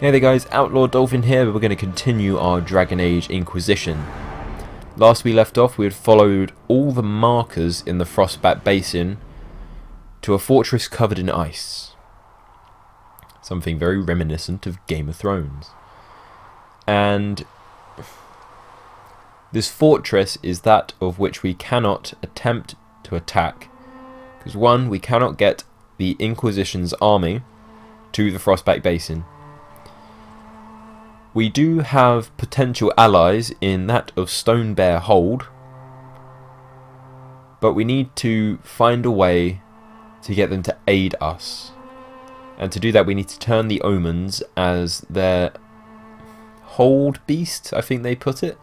Hey there guys, Outlaw Dolphin here. We're going to continue our Dragon Age Inquisition. Last we left off, we had followed all the markers in the Frostbat Basin to a fortress covered in ice. Something very reminiscent of Game of Thrones. And this fortress is that of which we cannot attempt to attack. Because one, we cannot get the Inquisition's army to the Frostbat Basin. We do have potential allies in that of Stone Bear Hold, but we need to find a way to get them to aid us. And to do that we need to turn the Omens as their hold beast, I think they put it.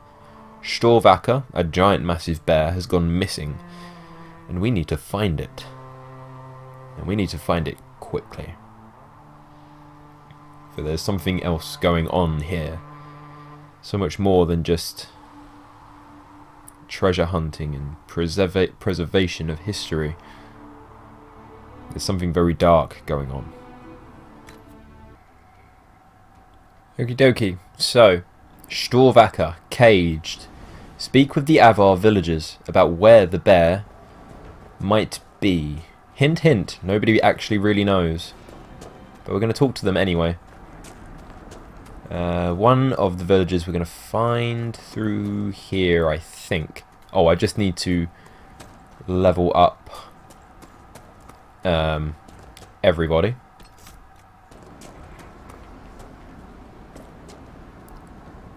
Storvacker, a giant massive bear, has gone missing, and we need to find it. And we need to find it quickly. For there's something else going on here. So much more than just treasure hunting and preservation of history. There's something very dark going on. Okie dokie. So, Storvacker, caged. Speak with the Avar villagers about where the bear might be. Hint hint, nobody actually really knows. But we're going to talk to them anyway. One of the villagers we're going to find through here, I think. Oh, I just need to level up everybody.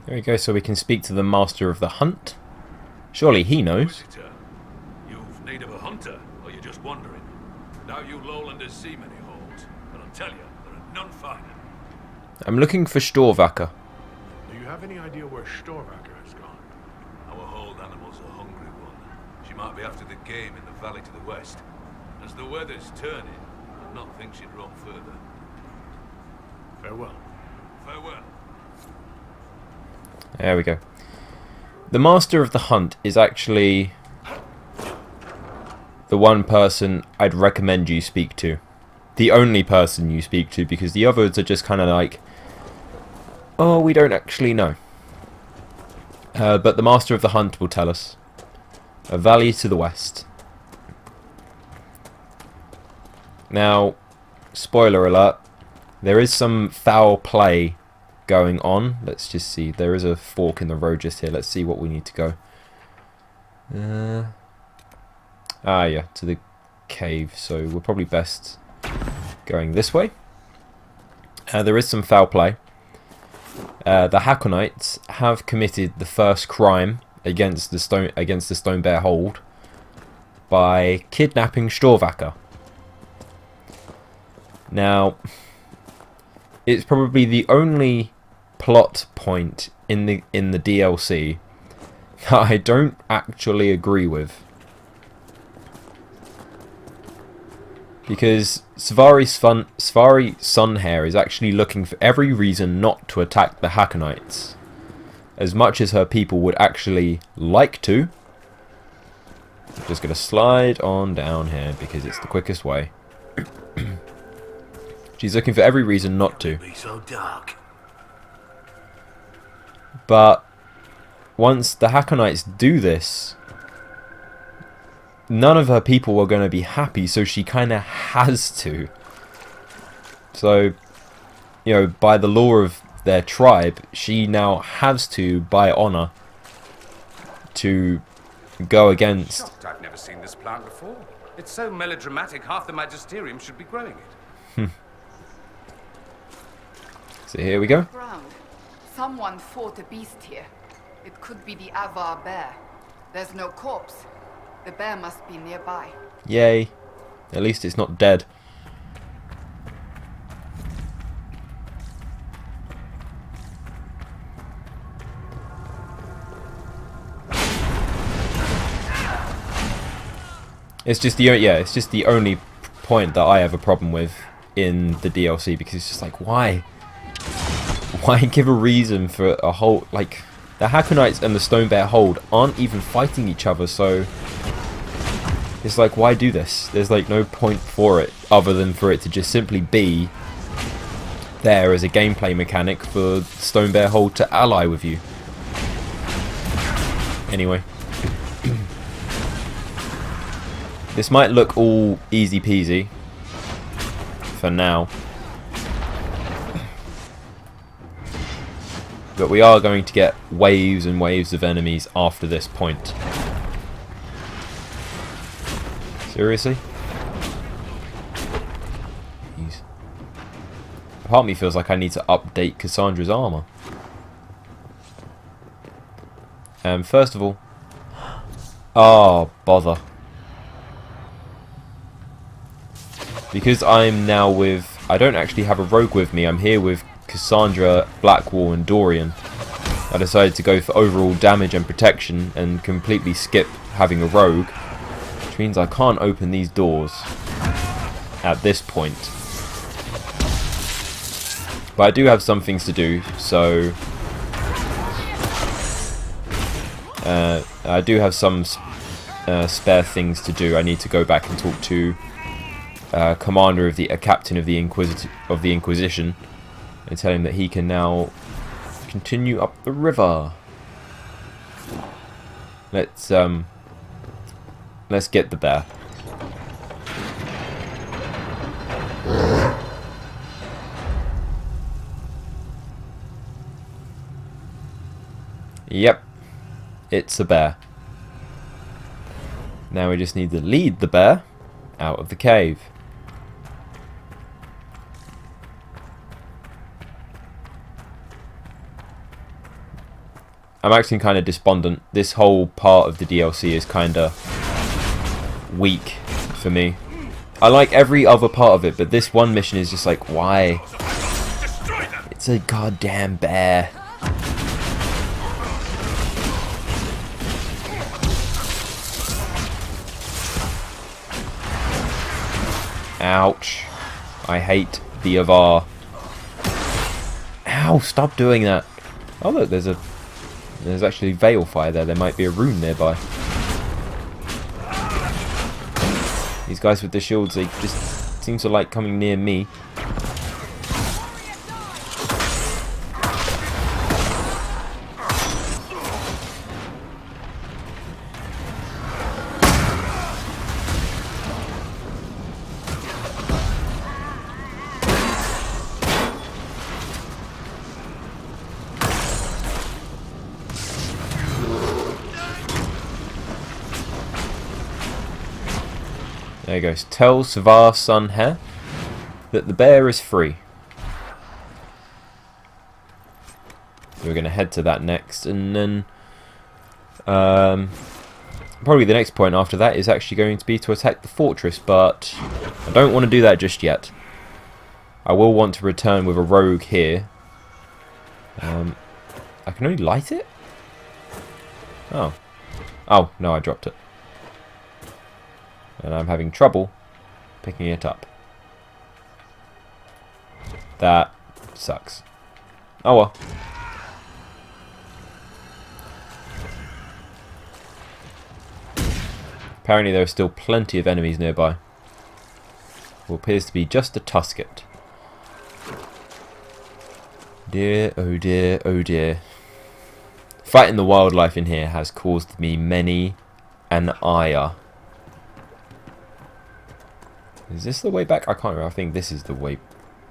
There we go, so we can speak to the Master of the Hunt. Surely he knows. You've need of a hunter, or you're just wandering? Now you lowlanders see many holds, but I'll tell you, there are none finer. I'm looking for Storvacker. Do you have any idea where Storvacker has gone? Our hold animal's a hungry one. She might be after the game in the valley to the west. As the weather's turning, I'd not think she'd roam further. Farewell. Farewell. There we go. The Master of the Hunt is actually the one person I'd recommend you speak to. The only person you speak to, because the others are just kind of like, oh, we don't actually know. But the Master of the Hunt will tell us. A valley to the west. Now, spoiler alert, there is some foul play going on. Let's just see. There is a fork in the road just here. Let's see what we need to go. Yeah, to the cave. So we're probably best going this way. There is some foul play. The Hakkonites have committed the first crime against the Stone Bear Hold by kidnapping Storvacker. Now, it's probably the only plot point in the DLC that I don't actually agree with. Because Svari Sunhair is actually looking for every reason not to attack the Hakkonites. As much as her people would actually like to. I'm just going to slide on down here because it's the quickest way. She's looking for every reason not to. Be so dark. But once the Hakkonites do this, none of her people are going to be happy, so she kind of has to. So, you know, by the law of their tribe, she now has to, by honor, to go against. Shocked I've never seen this plant before. It's so melodramatic, half the Magisterium should be growing it. So here we go. Ground. Someone fought a beast here. It could be the Avar bear. There's no corpse. The bear must be nearby. Yay. At least it's not dead. It's just the only point that I have a problem with in the DLC, because it's just like, why? Why give a reason for a whole, like, the Hakkonites and the Stone Bear Hold aren't even fighting each other, so it's like, why do this? There's like no point for it other than for it to just simply be there as a gameplay mechanic for Stone Bear Hold to ally with you. Anyway. This might look all easy peasy for now. But we are going to get waves and waves of enemies after this point. Seriously? Jeez. Part of me feels like I need to update Cassandra's armor. First of all... Oh, bother. Because I'm now with... I don't actually have a rogue with me. I'm here with Cassandra, Blackwall and Dorian. I decided to go for overall damage and protection and completely skip having a rogue. Which means I can't open these doors at this point. But I do have some things to do, so... I do have some spare things to do. I need to go back and talk to commander of the captain of the Inquisition and tell him that he can now continue up the river. Let's get the bear. Yep, it's a bear. Now we just need to lead the bear out of the cave. I'm actually kind of despondent. This whole part of the DLC is kind of weak for me. I like every other part of it, but this one mission is just like, why? It's a goddamn bear. Ouch. I hate the Avar. Ow, stop doing that. Oh look, there's actually Veil Fire there. There might be a rune nearby. These guys with the shields, they just seem to like coming near me. There he goes. Tell Svar Sunhair that the bear is free. We're going to head to that next, and then probably the next point after that is actually going to be to attack the fortress, but I don't want to do that just yet. I will want to return with a rogue here. I can only light it? Oh. Oh, no, I dropped it. And I'm having trouble picking it up. That sucks. Oh well. Apparently there are still plenty of enemies nearby. What appears to be just a Tusket. Dear, oh dear, oh dear. Fighting the wildlife in here has caused me many an ire. Is this the way back? I can't remember. I think this is the way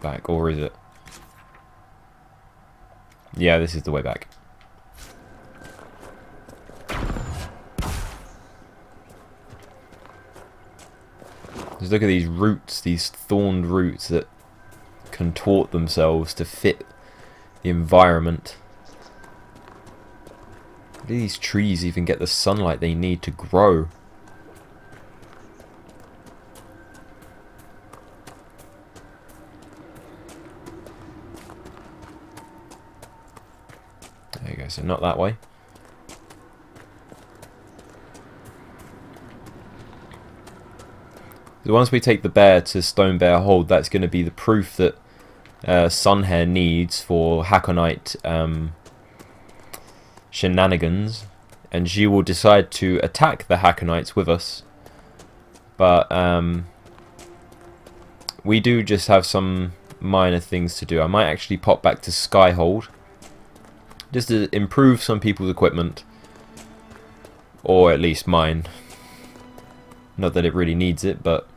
back. Or is it? Yeah, this is the way back. Just look at these roots, these thorned roots that contort themselves to fit the environment. Do these trees even get the sunlight they need to grow? There you go, so not that way. So once we take the bear to Stone Bear Hold, that's going to be the proof that Sunhair needs for Hakkonite shenanigans, and she will decide to attack the Hakkonites with us. But we do just have some minor things to do. I might actually pop back to Skyhold, just to improve some people's equipment, or at least mine. Not that it really needs it, but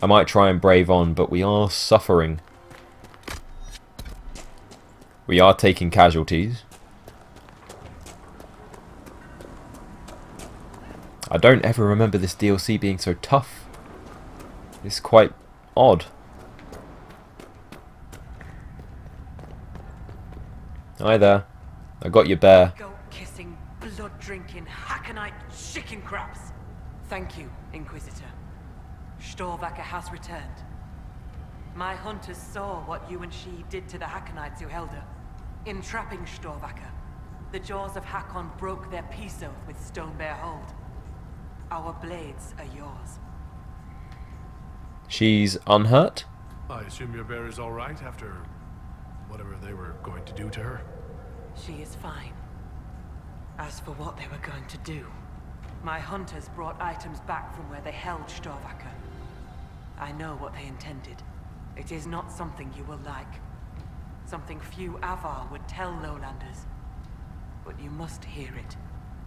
I might try and brave on, but we are suffering. We are taking casualties. I don't ever remember this DLC being so tough. It's quite odd. Hi there. I got your bear. Goat-kissing, blood-drinking, Hakkonite chicken craps. Thank you, Inquisitor. Storvacker has returned. My hunters saw what you and she did to the Hakkonites who held her. In trapping Storvacker, the jaws of Hakkon broke their peace oath with Stonebear Hold. Our blades are yours. She's unhurt? I assume your bear is all right after whatever they were going to do to her? She is fine. As for what they were going to do, my hunters brought items back from where they held Storvacker. I know what they intended. It is not something you will like. Something few Avar would tell Lowlanders. But you must hear it.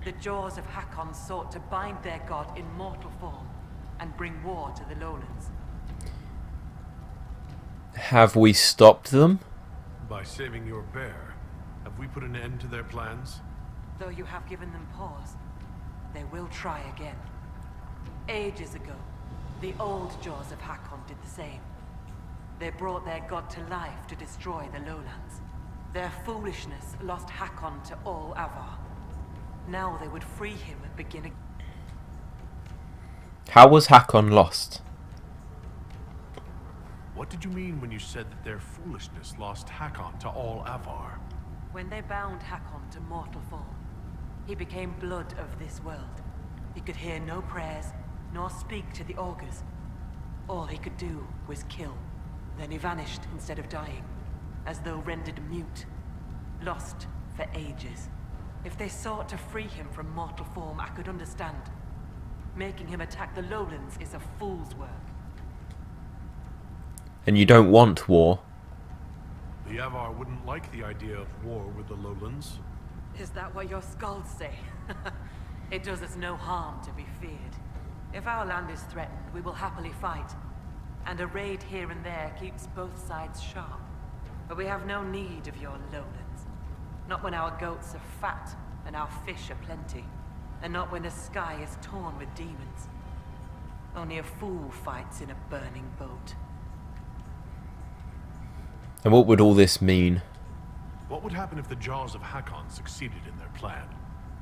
The jaws of Hakkon sought to bind their god in mortal form and bring war to the Lowlands. Have we stopped them? By saving your bear, have we put an end to their plans? Though you have given them pause, they will try again. Ages ago, the old jaws of Hakkon did the same. They brought their god to life to destroy the Lowlands. Their foolishness lost Hakkon to all Avar. Now they would free him and begin again. How was Hakkon lost? What did you mean when you said that their foolishness lost Hakkon to all Avar? When they bound Hakkon to mortal form, he became blood of this world. He could hear no prayers, nor speak to the augurs. All he could do was kill. Then he vanished instead of dying, as though rendered mute, lost for ages. If they sought to free him from mortal form, I could understand. Making him attack the Lowlands is a fool's work. And you don't want war? The Avar wouldn't like the idea of war with the Lowlands. Is that what your skulls say? It does us no harm to be feared. If our land is threatened, we will happily fight. And a raid here and there keeps both sides sharp. But we have no need of your Lowlands. Not when our goats are fat and our fish are plenty. And not when the sky is torn with demons. Only a fool fights in a burning boat. And what would all this mean? What would happen if the jaws of Hakkon succeeded in their plan?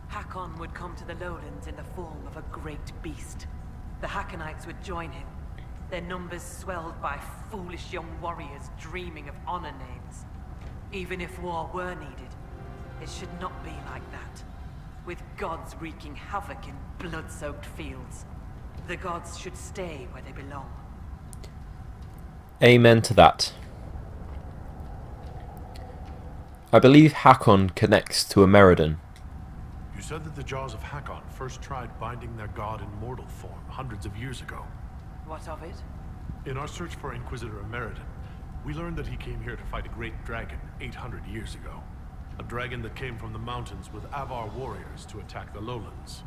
Hakkon would come to the Lowlands in the form of a great beast. The Hakkonites would join him. Their numbers swelled by foolish young warriors dreaming of honor names. Even if war were needed, it should not be like that. With gods wreaking havoc in blood-soaked fields, the gods should stay where they belong. Amen to that. I believe Hakkon connects to a Meriden. You said that the jaws of Hakkon first tried binding their god in mortal form hundreds of years ago. What of it? In our search for Inquisitor Meriden, we learned that he came here to fight a great dragon 800 years ago. A dragon that came from the mountains with Avar warriors to attack the Lowlands.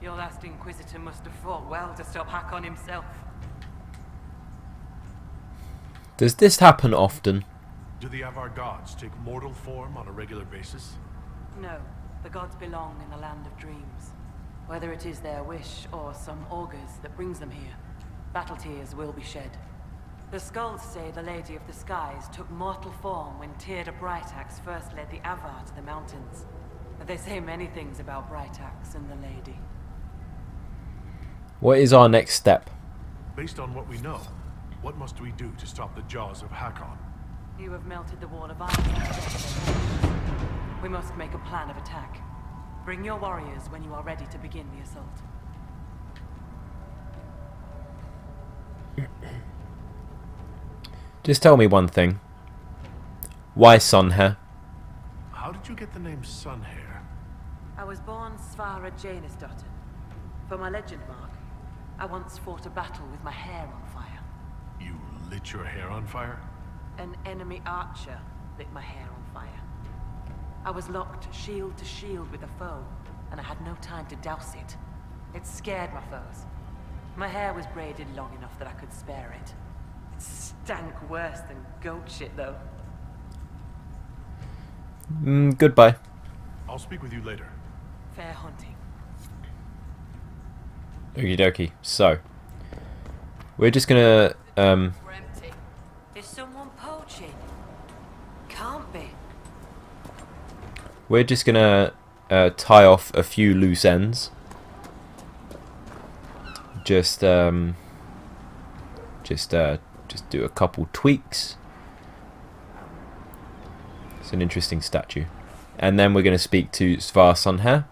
Your last Inquisitor must have fought well to stop Hakkon himself. Does this happen often? Do the Avar gods take mortal form on a regular basis? No, the gods belong in the land of dreams. Whether it is their wish or some augurs that brings them here, battle tears will be shed. The skulls say the Lady of the Skies took mortal form when Tyrda Brightaxe first led the Avar to the mountains. But they say many things about Brightaxe and the Lady. What is our next step? Based on what we know, what must we do to stop the jaws of Hakkon? You have melted the wall of ice. We must make a plan of attack. Bring your warriors when you are ready to begin the assault. Just tell me one thing. Why Sunhair? How did you get the name Sunhair? I was born Svara Janisdottir. For my legend mark, I once fought a battle with my hair on fire. You lit your hair on fire? An enemy archer lit my hair on fire. I was locked shield to shield with a foe, and I had no time to douse it. It scared my foes. My hair was braided long enough that I could spare it. It stank worse than goat shit, though. Goodbye. I'll speak with you later. Fair hunting. Okie dokie. So, we're just gonna, We're empty. Is someone poaching? Can't be. we're just gonna tie off a few loose ends. Just do a couple tweaks. It's an interesting statue. And then we're going to speak to Svar Sunhair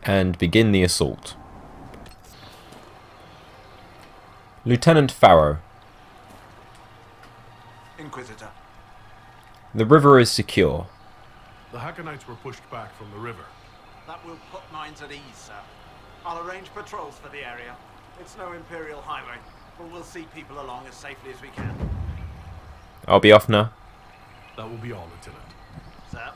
and begin the assault. Lieutenant Farrow. Inquisitor. The river is secure. The Hakkonites were pushed back from the river. That will put mines at ease, sir. I'll arrange patrols for the area. It's no Imperial highway, but we'll see people along as safely as we can. I'll be off now. That will be all, Lieutenant. Sir?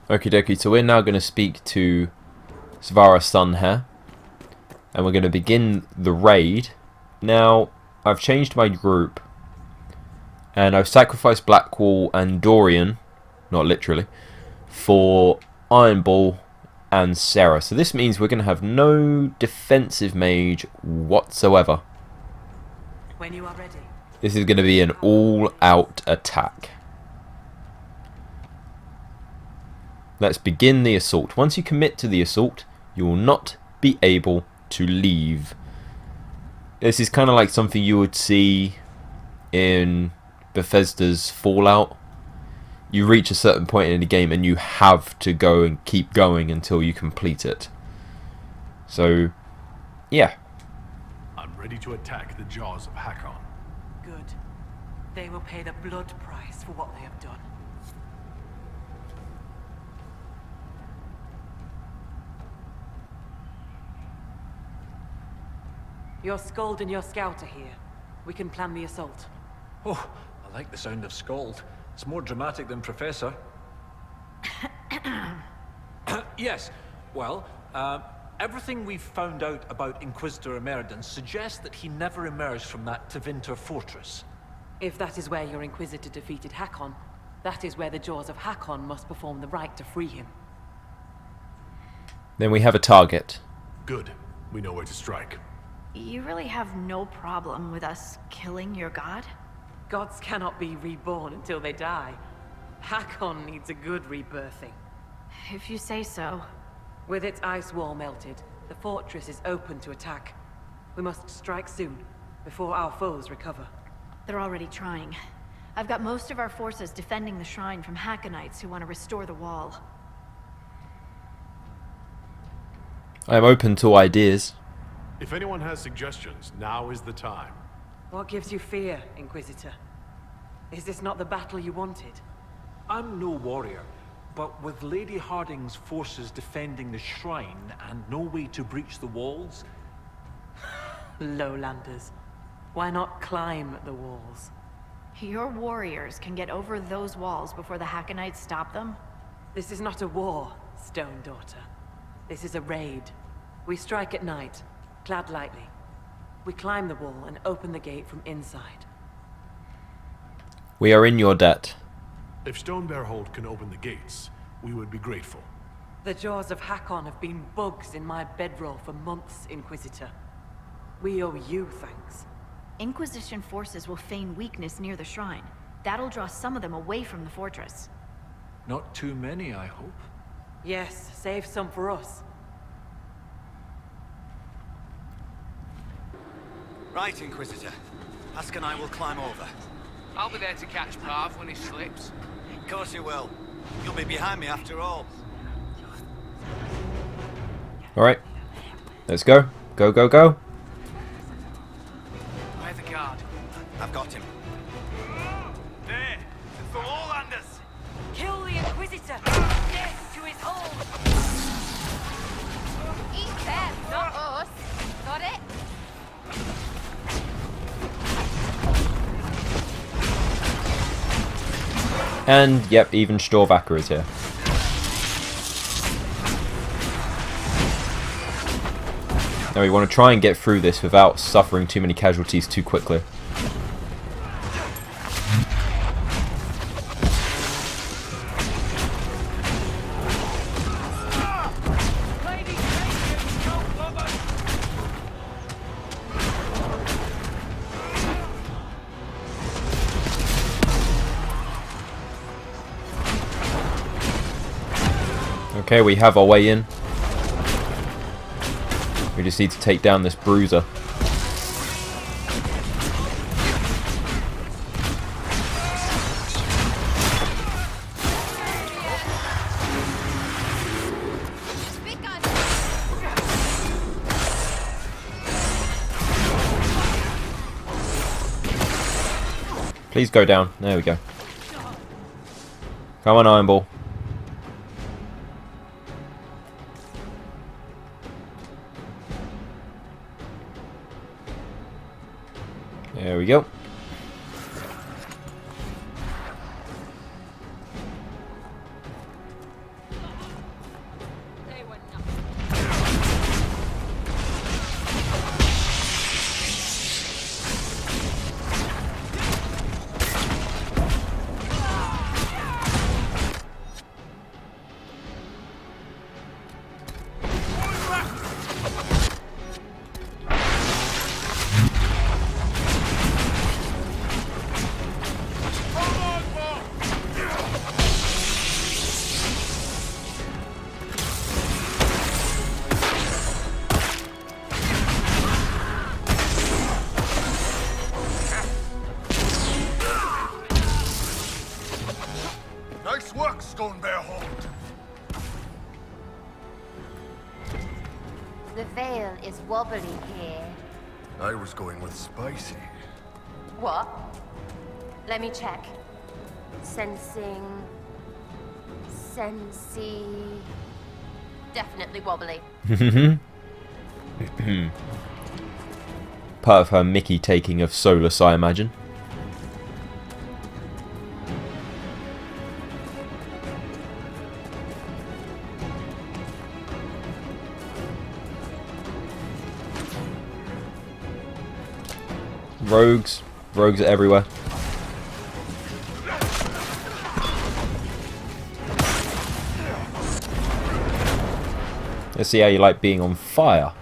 Okie dokie, so we're now going to speak to Svara Sunhair, and we're going to begin the raid. Now, I've changed my group, and I've sacrificed Blackwall and Dorian, not literally, for Iron Ball and Sarah. So this means we're going to have no defensive mage whatsoever. When you are ready. This is going to be an all-out attack. Let's begin the assault. Once you commit to the assault, you will not be able to leave. This is kind of like something you would see in Bethesda's Fallout. You reach a certain point in the game and you have to go and keep going until you complete it. So, yeah. I'm ready to attack the jaws of Hakkon. Good. They will pay the blood price for what they have done. Your Skald and your Scout are here. We can plan the assault. Oh, I like the sound of Scald. It's more dramatic than Professor. Yes, well, everything we've found out about Inquisitor Emeridon suggests that he never emerged from that Tevinter fortress. If that is where your Inquisitor defeated Hakkon, that is where the jaws of Hakkon must perform the rite to free him. Then we have a target. Good. We know where to strike. You really have no problem with us killing your god? Gods cannot be reborn until they die. Hakkon needs a good rebirthing. If you say so. With its ice wall melted, the fortress is open to attack. We must strike soon, before our foes recover. They're already trying. I've got most of our forces defending the shrine from Hakkonites who want to restore the wall. I'm open to ideas. If anyone has suggestions, now is the time. What gives you fear, Inquisitor? Is this not the battle you wanted? I'm no warrior, but with Lady Harding's forces defending the shrine and no way to breach the walls... Lowlanders. Why not climb the walls? Your warriors can get over those walls before the Hakkonites stop them? This is not a war, Stone Daughter. This is a raid. We strike at night, clad lightly. We climb the wall and open the gate from inside. We are in your debt. If Stonebearhold can open the gates, we would be grateful. The jaws of Hakkon have been bugs in my bedroll for months, Inquisitor. We owe you thanks. Inquisition forces will feign weakness near the shrine. That'll draw some of them away from the fortress. Not too many, I hope. Yes, save some for us. Right, Inquisitor. Ask and I will climb over. I'll be there to catch Parv when he slips. Of course you will. You'll be behind me after all. Alright. Let's go. Go, go, go. Where's the guard? I've got him. There! It's the Lowlanders! Kill the Inquisitor! Death to his hold! Eat them! And, yep, even Storvacker is here. Now we want to try and get through this without suffering too many casualties too quickly. Okay, we have our way in. We just need to take down this bruiser. Please go down. There we go. Come on, Iron Ball. There we go. Nice work, Stone Bear Hold. The veil is wobbly here. I was going with spicy. What? Let me check. Sensing... Sensey... Definitely wobbly. Part of her Mickey taking of Solus, I imagine. Rogues. Rogues are everywhere. Let's see how you like being on fire.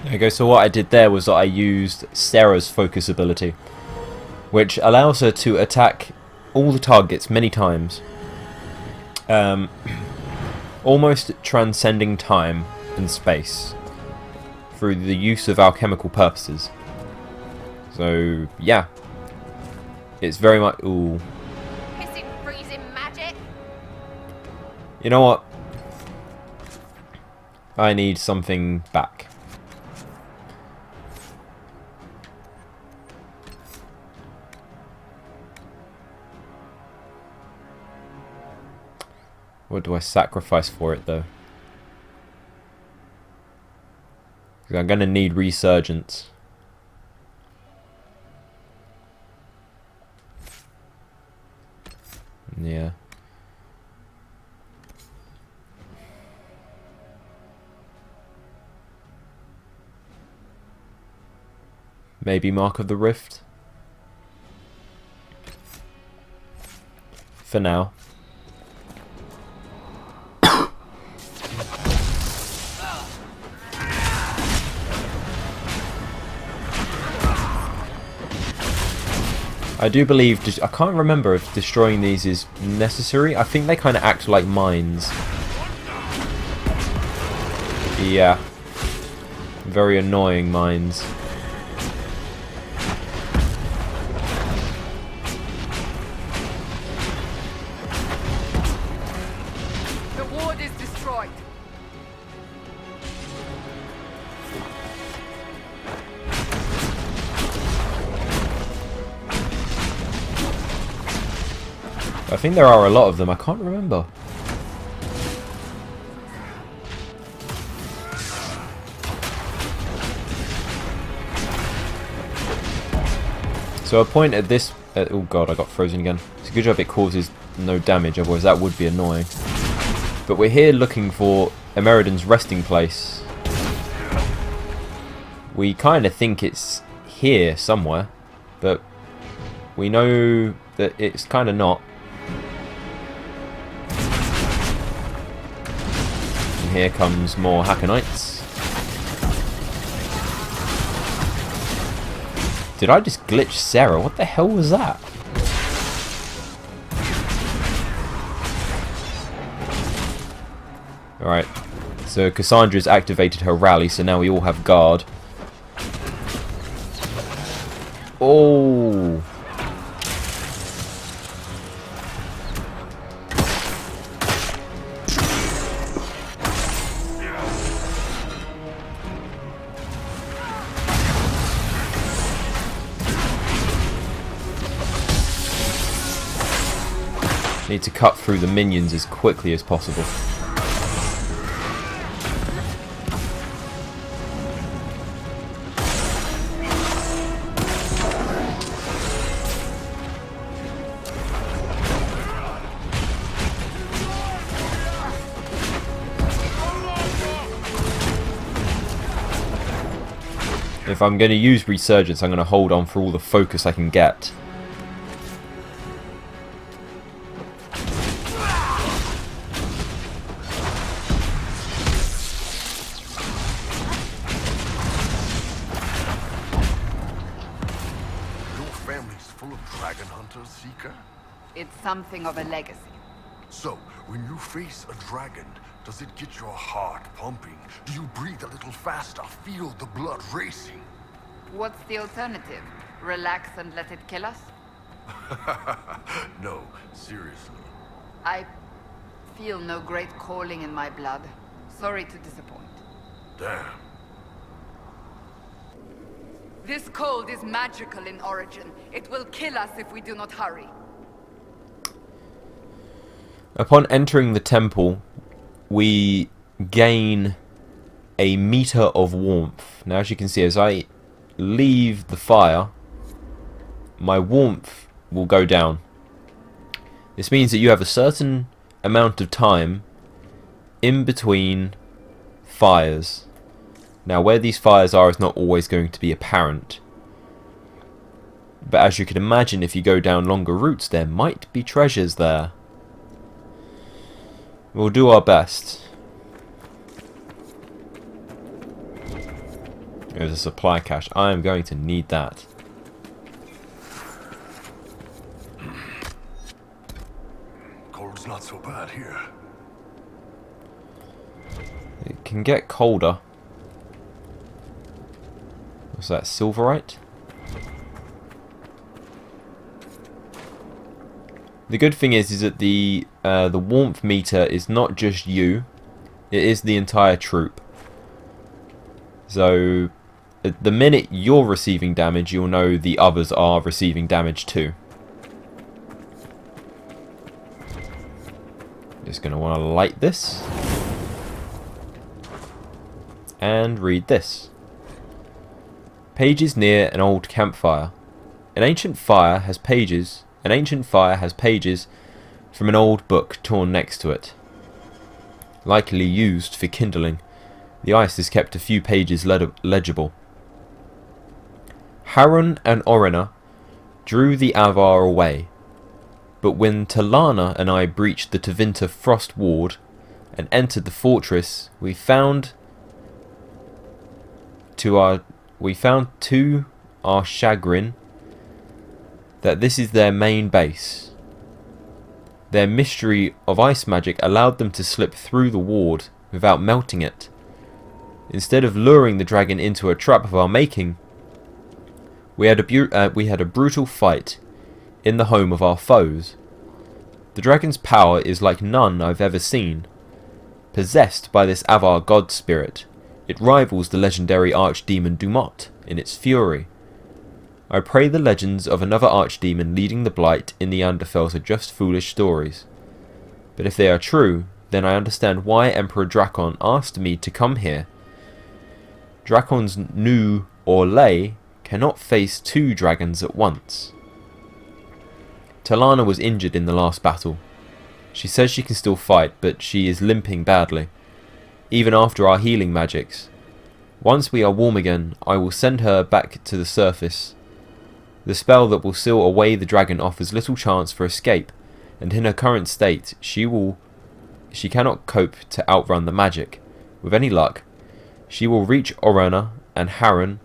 There you go, so what I did there was that I used Sarah's focus ability, which allows her to attack all the targets many times, almost transcending time and space through the use of alchemical purposes. So yeah, it's very much... Ooh. Hissing, freezing magic. You know what? I need something back. What do I sacrifice for it, though? 'Cause I'm going to need Resurgence. Yeah. Maybe Mark of the Rift. For now. I do believe, I can't remember if destroying these is necessary. I think they kind of act like mines. Yeah. Very annoying mines. The ward is destroyed. I think there are a lot of them. I can't remember. So a point at this... oh god, I got frozen again. It's a good job it causes no damage, otherwise that would be annoying. But we're here looking for Emeriden's resting place. We kind of think it's here somewhere, but we know that it's kind of not. And here comes more Hakkonites. Did I just glitch Sarah? What the hell was that? Alright. So Cassandra's activated her rally, so now we all have guard. Oh! Need to cut through the minions as quickly as possible. If I'm going to use Resurgence, I'm going to hold on for all the focus I can get. It's something of a legacy. So, when you face a dragon, does it get your heart pumping? Do you breathe a little faster? Feel the blood racing? What's the alternative? Relax and let it kill us? No, seriously. I feel no great calling in my blood. Sorry to disappoint. Damn. This cold is magical in origin. It will kill us if we do not hurry. Upon entering the temple, we gain a meter of warmth. Now, as you can see, as I leave the fire, my warmth will go down. This means that you have a certain amount of time in between fires. Now, where these fires are is not always going to be apparent. But as you can imagine, if you go down longer routes, there might be treasures there. We'll do our best. There's a supply cache. I am going to need that. Cold's not so bad here. It can get colder. What's that? Silverite? The good thing is that the warmth meter is not just you; it is the entire troop. So, the minute you're receiving damage, you'll know the others are receiving damage too. Just gonna want to light this and read this. Pages near an old campfire. An ancient fire has pages from an old book torn next to it. Likely used for kindling, the ice has kept a few pages legible. Hakkon and Orina drew the Avar away, but when Talana and I breached the Tevinter frost ward and entered the fortress, we found to our chagrin that this is their main base. Their mystery of ice magic allowed them to slip through the ward without melting it. Instead of luring the dragon into a trap of our making, we had a brutal fight in the home of our foes. The dragon's power is like none I've ever seen. Possessed by this Avar god spirit, it rivals the legendary archdemon Dumont in its fury. I pray the legends of another archdemon leading the Blight in the Anderfels are just foolish stories. But if they are true, then I understand why Emperor Drakon asked me to come here. Drakon's new Orlais cannot face two dragons at once. Talana was injured in the last battle. She says she can still fight, but she is limping badly, even after our healing magics. Once we are warm again, I will send her back to the surface. The spell that will seal away the dragon offers little chance for escape, and in her current state, she cannot cope to outrun the magic. With any luck, she will reach Orina and Hakkon,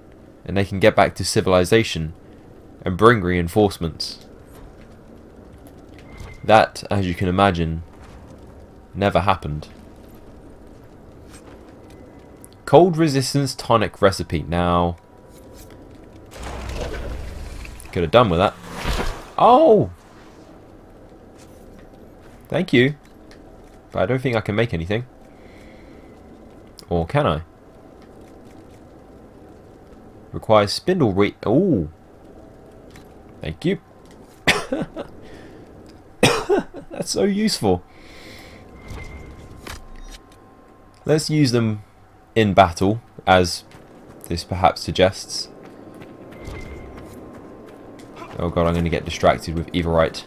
and they can get back to civilization and bring reinforcements. That, as you can imagine, never happened. Cold resistance tonic recipe. Now, could have done with that. Oh! Thank you. But I don't think I can make anything. Or can I? Requires spindle ooh. Thank you. That's so useful. Let's use them in battle, as this perhaps suggests. Oh god, I'm going to get distracted with Everite.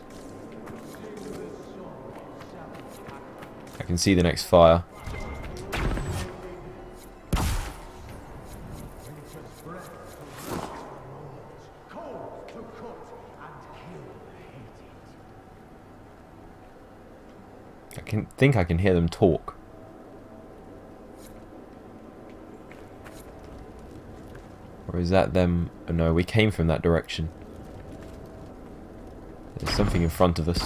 I can see the next fire. I think I can hear them talk. Or is that them? Oh, no, we came from that direction. There's something in front of us.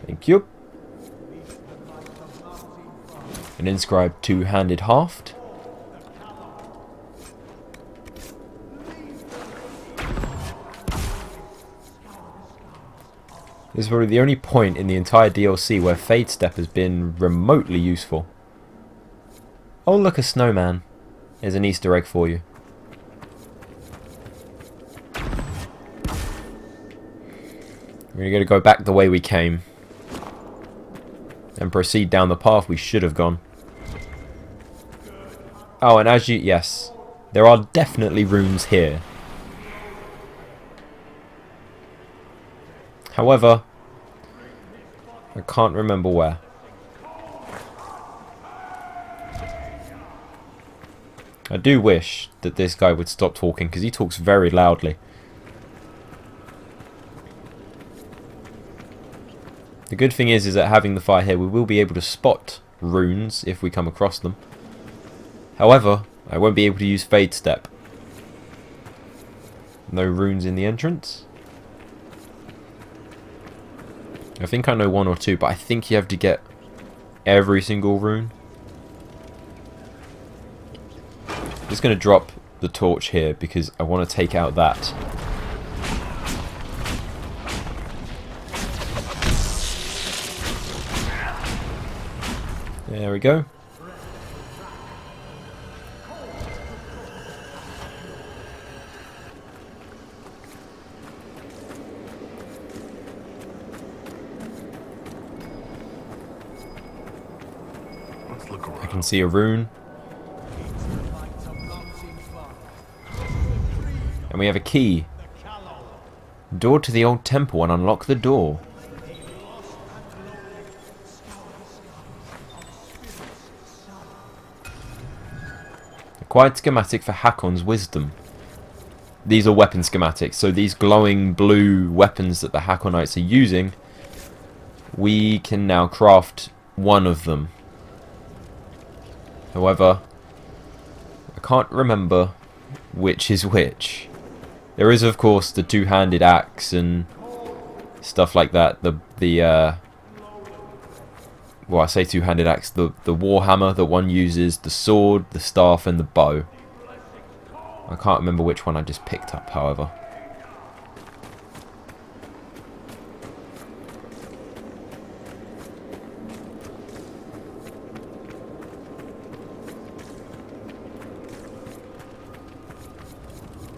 Thank you. An inscribed two-handed haft. This is probably the only point in the entire DLC where Fade Step has been remotely useful. Oh look, a snowman. There's an Easter egg for you. We're going to go back the way we came. And proceed down the path we should have gone. Oh, and as you... Yes. There are definitely runes here. However, I can't remember where. I do wish that this guy would stop talking, because he talks very loudly. The good thing is that having the fire here, we will be able to spot runes if we come across them. However, I won't be able to use Fade Step. No runes in the entrance. I think I know one or two, but I think you have to get every single rune. I'm just going to drop the torch here because I want to take out that. There we go. I can see a rune. And we have a key. Door to the old temple and unlock the door. Acquired schematic for Hakkon's wisdom. These are weapon schematics, so these glowing blue weapons that the Hakkonites are using, we can now craft one of them. However, I can't remember which is which. There is, of course, the two-handed axe and stuff like that. Well, I say two-handed axe. The warhammer that one uses, the sword, the staff, and the bow. I can't remember which one I just picked up, however.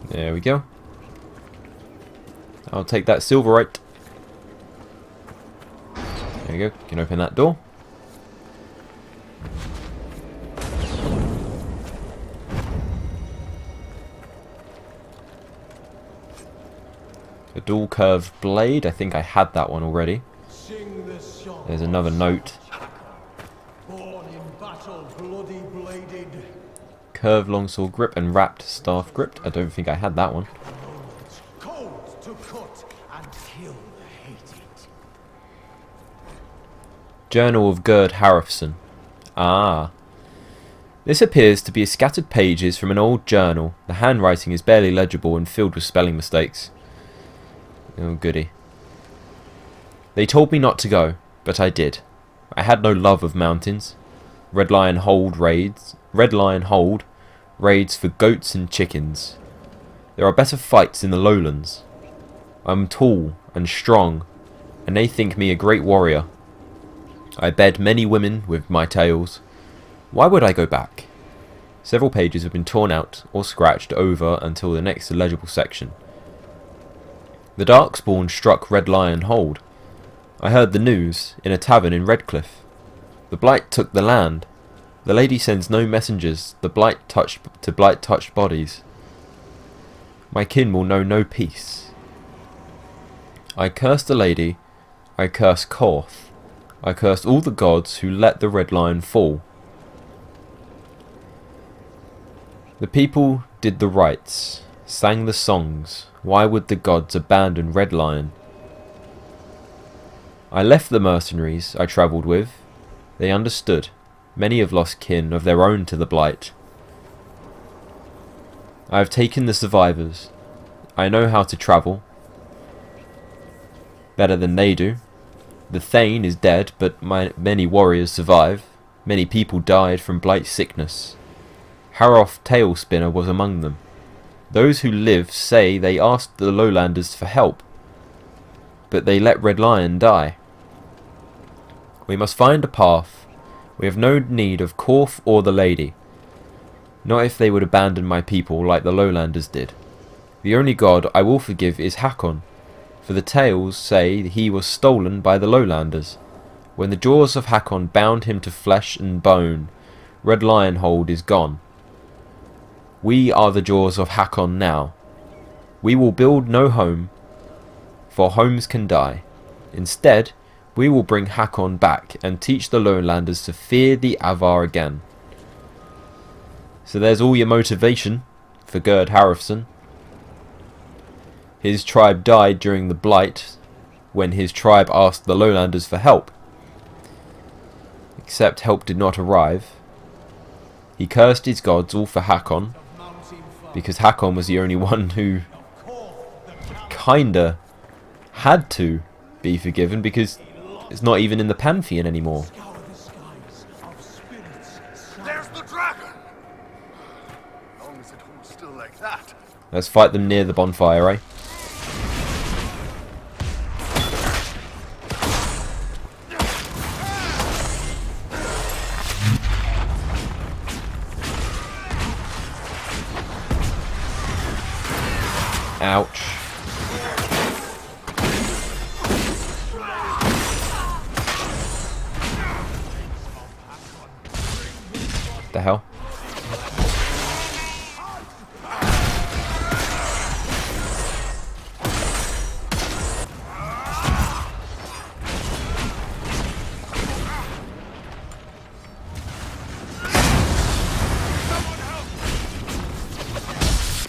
There we go. I'll take that silverite. There you go. Can open that door. A dual curved blade. I think I had that one already. There's another note. Born in battle, bloody bladed. Curved longsword grip and wrapped staff grip. I don't think I had that one. Cold to cut and kill the hated. Journal of Gerd Harrison. Ah. This appears to be scattered pages from an old journal. The handwriting is barely legible and filled with spelling mistakes. Oh goody. They told me not to go, but I did. I had no love of mountains. Red Lion Hold raids for goats and chickens. There are better fights in the lowlands. I'm tall and strong, and they think me a great warrior. I bed many women with my tales. Why would I go back? Several pages have been torn out or scratched over until the next illegible section. The Darkspawn struck Red Lion Hold. I heard the news in a tavern in Redcliffe. The Blight took the land. The lady sends no messengers. The Blight touched bodies. My kin will know no peace. I cursed the lady. I cursed Korth. I cursed all the gods who let the Red Lion fall. The people did the rites, sang the songs. Why would the gods abandon Red Lion? I left the mercenaries I travelled with. They understood. Many have lost kin of their own to the Blight. I have taken the survivors. I know how to travel. Better than they do. The Thane is dead, but many warriors survive. Many people died from Blight sickness. Haroth Tailspinner was among them. Those who live say they asked the lowlanders for help, but they let Red Lion die. We must find a path. We have no need of Korth or the lady. Not if they would abandon my people like the lowlanders did. The only god I will forgive is Hakkon, for the tales say he was stolen by the lowlanders. When the jaws of Hakkon bound him to flesh and bone, Red Lion Hold is gone. We are the jaws of Hakkon now. We will build no home, for homes can die. Instead, we will bring Hakkon back and teach the lowlanders to fear the Avar again. So there's all your motivation for Gerd Harrison. His tribe died during the Blight when his tribe asked the lowlanders for help. Except help did not arrive. He cursed his gods all for Hakkon, because Hakkon was the only one who kinda had to be forgiven, because it's not even in the Pantheon anymore. There's the dragon! As long as it holds still like that. Let's fight them near the bonfire, eh? Ouch. The hell?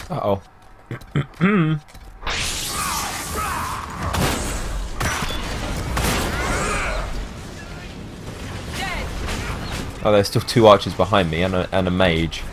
Uh-oh. Oh, there's still 2 archers behind me and a mage.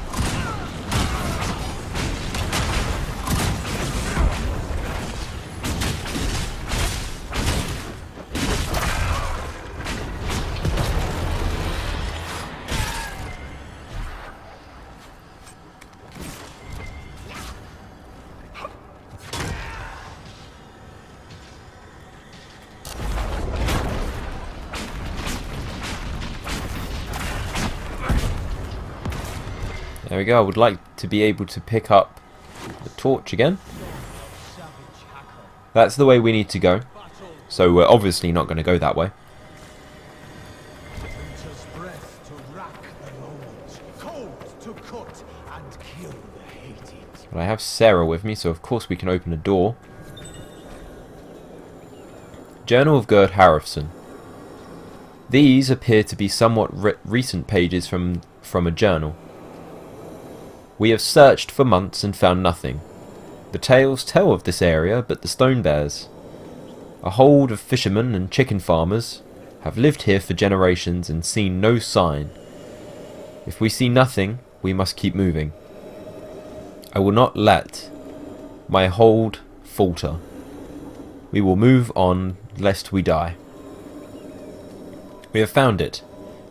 There we go. I would like to be able to pick up the torch again. That's the way we need to go. So we're obviously not going to go that way. Winter's breath to rack the lowlands, cold to cut and kill the hated. But I have Sarah with me, so of course we can open a door. Journal of Gerd Harrison. These appear to be somewhat recent pages from a journal. We have searched for months and found nothing. The tales tell of this area, but the stone bears. A hold of fishermen and chicken farmers have lived here for generations and seen no sign. If we see nothing, we must keep moving. I will not let my hold falter. We will move on, lest we die. We have found it.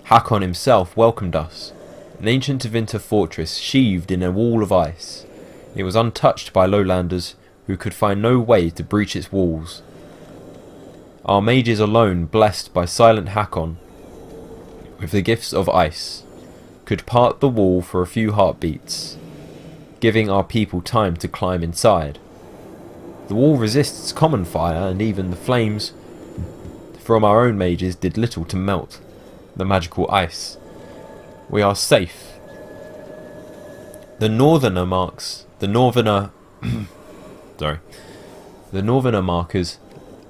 Hakkon himself welcomed us. An ancient Tevinter fortress sheathed in a wall of ice. It was untouched by lowlanders who could find no way to breach its walls. Our mages alone, blessed by silent Hakkon with the gifts of ice, could part the wall for a few heartbeats, giving our people time to climb inside. The wall resists common fire, and even the flames from our own mages did little to melt the magical ice. We are safe. The northerner markers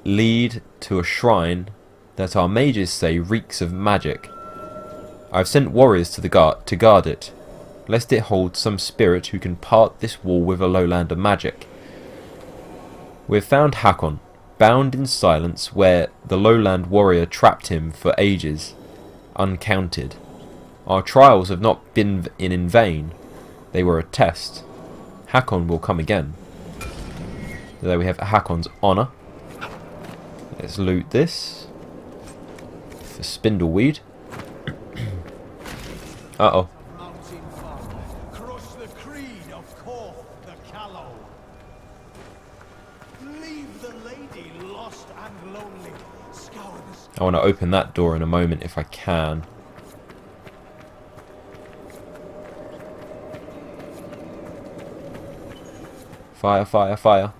lead to a shrine that our mages say reeks of magic. I've sent warriors to guard it, lest it hold some spirit who can part this wall with a lowlander magic. We have found Hakkon, bound in silence where the lowland warrior trapped him for ages, uncounted. Our trials have not been in vain. They were a test. Hakkon will come again. There we have Hakkon's honour. Let's loot this. For spindleweed. Uh-oh. Crush the creed of Korth the Callow. Leave the lady lost and lonely. Scour the I want to open that door in a moment if I can. Fire, fire, fire.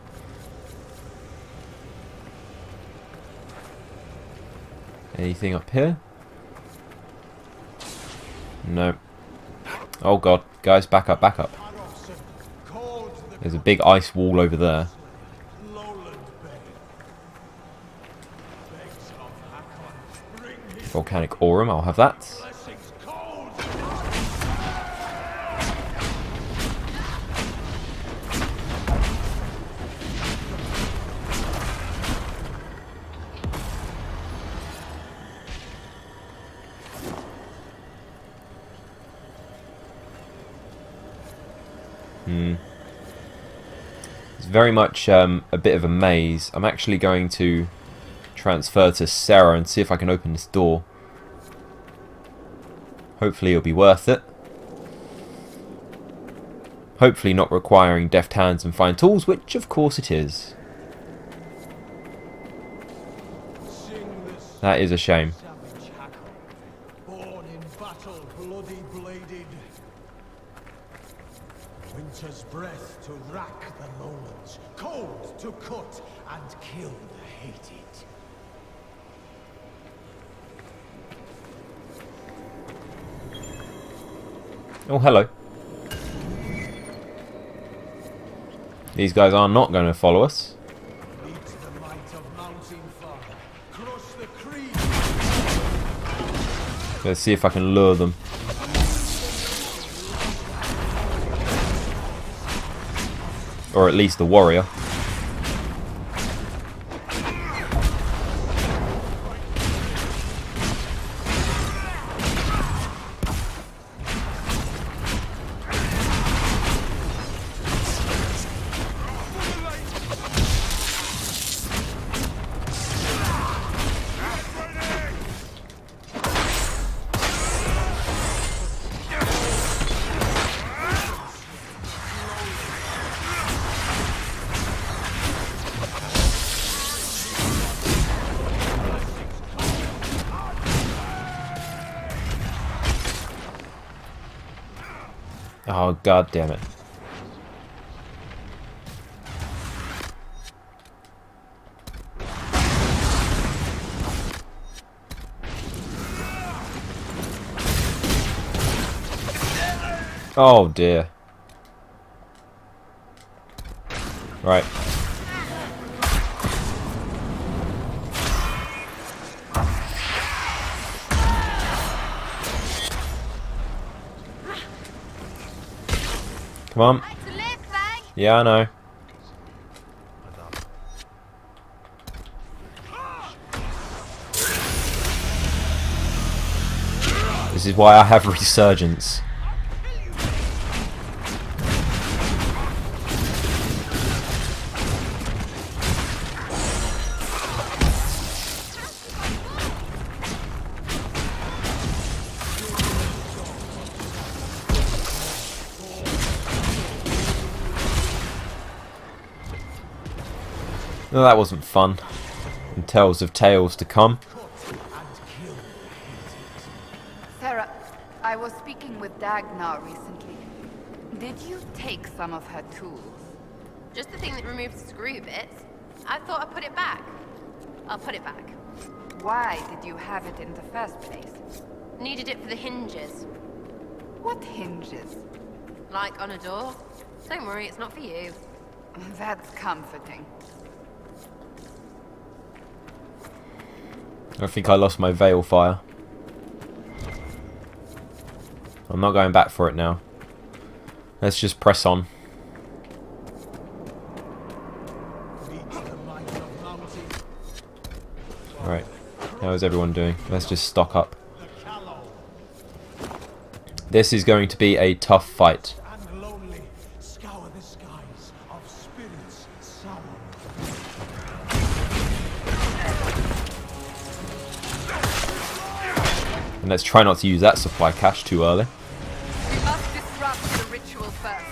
Anything up here? No. Oh god. Guys, back up, back up. There's a big ice wall over there. Volcanic Aurum, I'll have that. It's very much a bit of a maze. I'm actually going to transfer to Sarah and see if I can open this door. Hopefully it'll be worth it. Hopefully not requiring deft hands and fine tools, which of course it is. That is a shame. born in battle, bloody bladed. Winter's breath to rack the lowlands, cold to cut and kill the hated. Oh, hello. These guys are not going to follow us. Let's see if I can lure them. Or at least the warrior. Oh, god damn it. Oh dear. Right. Come on. Yeah, I know. This is why I have resurgence. No, that wasn't fun. And tells of tales to come. Sarah, I was speaking with Dagnar recently. Did you take some of her tools? Just the thing that removes screw bits. I thought I'd put it back. I'll put it back. Why did you have it in the first place? Needed it for the hinges. What hinges? Like on a door. Don't worry, it's not for you. That's comforting. I think I lost my veil fire. I'm not going back for it now. Let's just press on. Alright, how is everyone doing? Let's just stock up. This is going to be a tough fight. And let's try not to use that supply cache too early. We must disrupt the ritual first.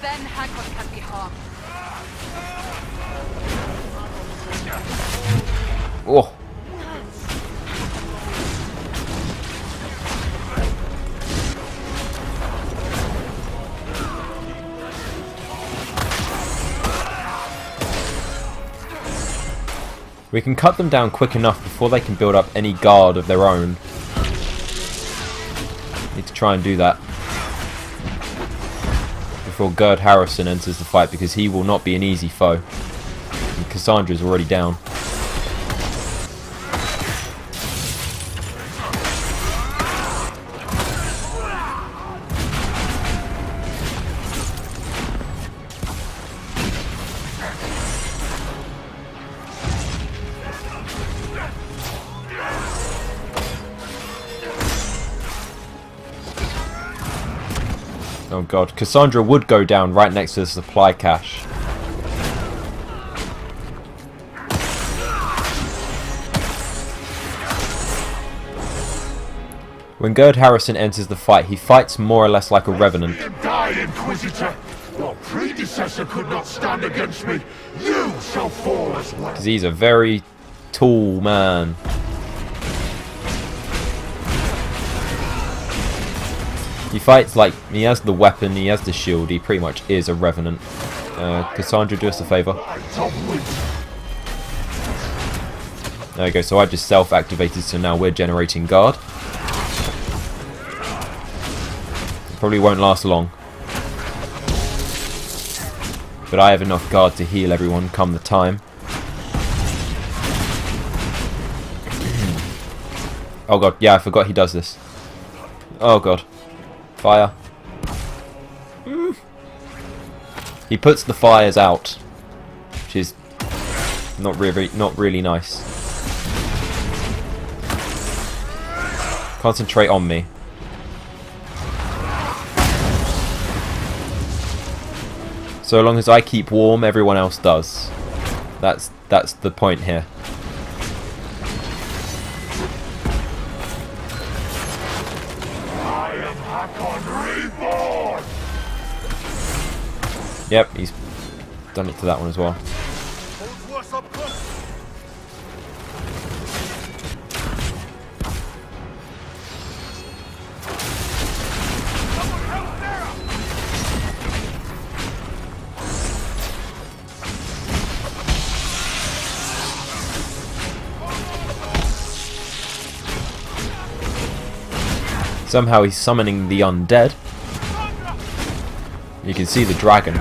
Then Hakkon can be harmed. Oh. We can cut them down quick enough before they can build up any guard of their own. Need to try and do that before Gerd Harrison enters the fight, because he will not be an easy foe. And Cassandra's already down. Oh god, Cassandra would go down right next to the supply cache. When Gerd Harrison enters the fight, he fights more or less like a revenant. Die, Inquisitor! Your predecessor could not stand against me. You shall fall as well. Because he's a very tall man. He fights like, he has the weapon, he has the shield, he pretty much is a revenant. Cassandra, do us a favour. There we go, so I just self-activated, so now we're generating guard. Probably won't last long. But I have enough guard to heal everyone come the time. Oh god, yeah, I forgot he does this. Oh god. Fire. He puts the fires out, which is not really nice. Concentrate on me. So long as I keep warm, everyone else does. That's the point here. I am Hakkon reborn! Yep, he's done it to that one as well. What's up, Somehow he's summoning the undead. You can see the dragon.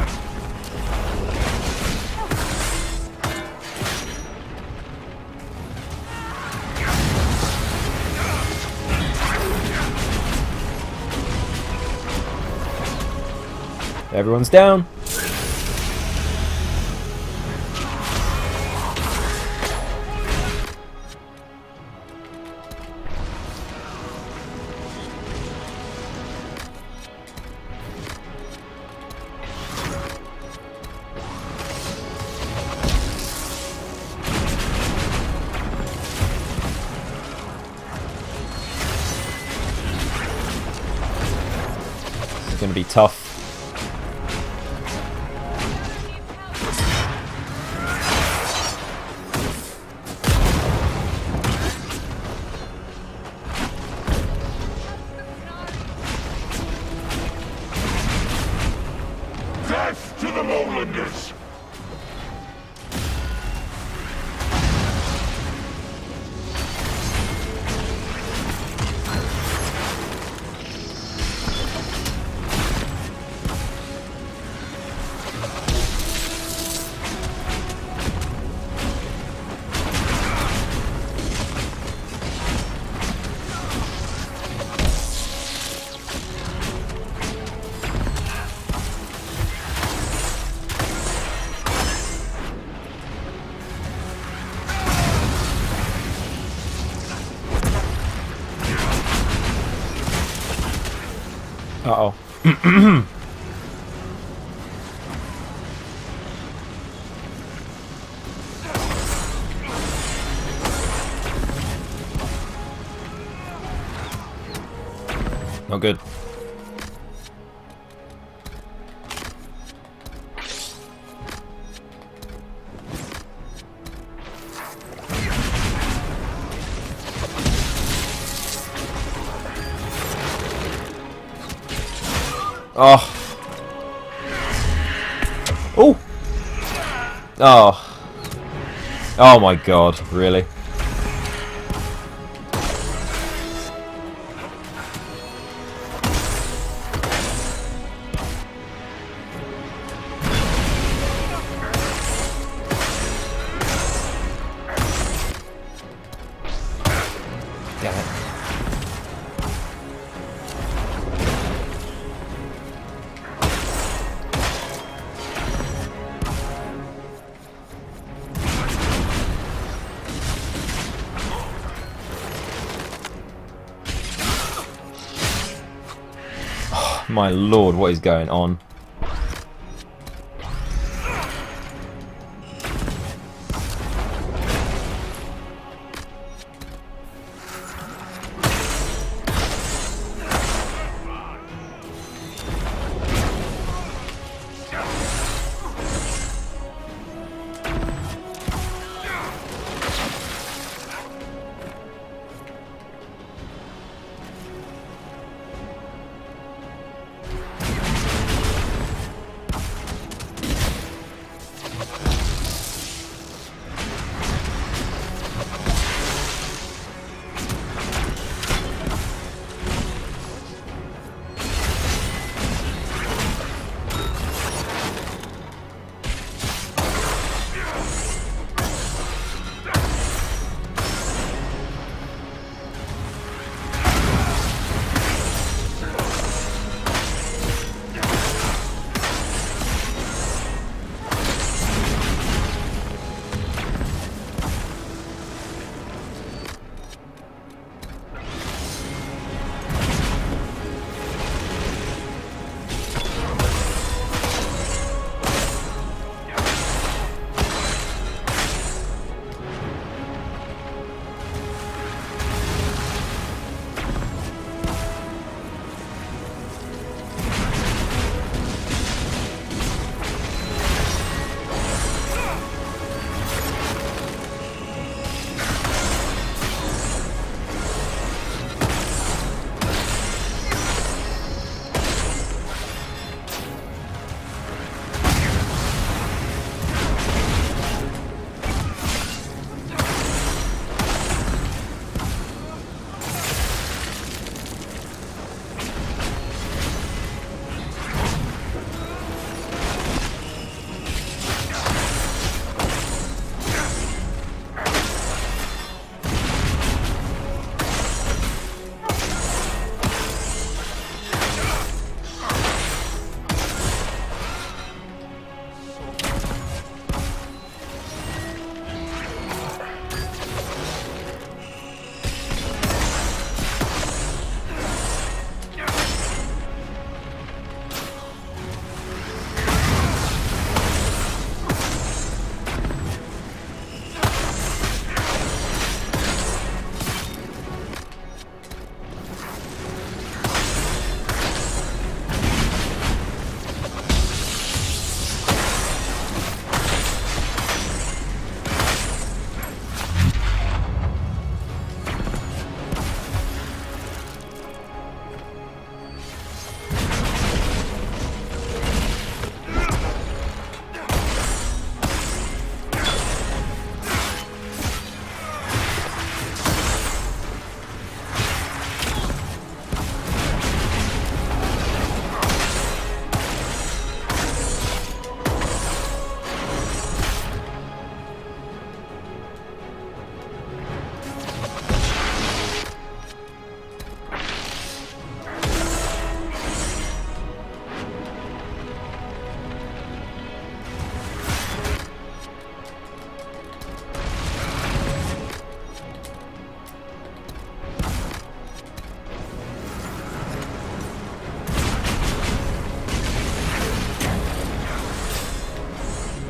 Everyone's down. It's going to be tough. Death to the Lowlanders! Uh-oh. Not good. Oh. Oh. Oh. Oh my god, really? Damn it. My lord, what is going on?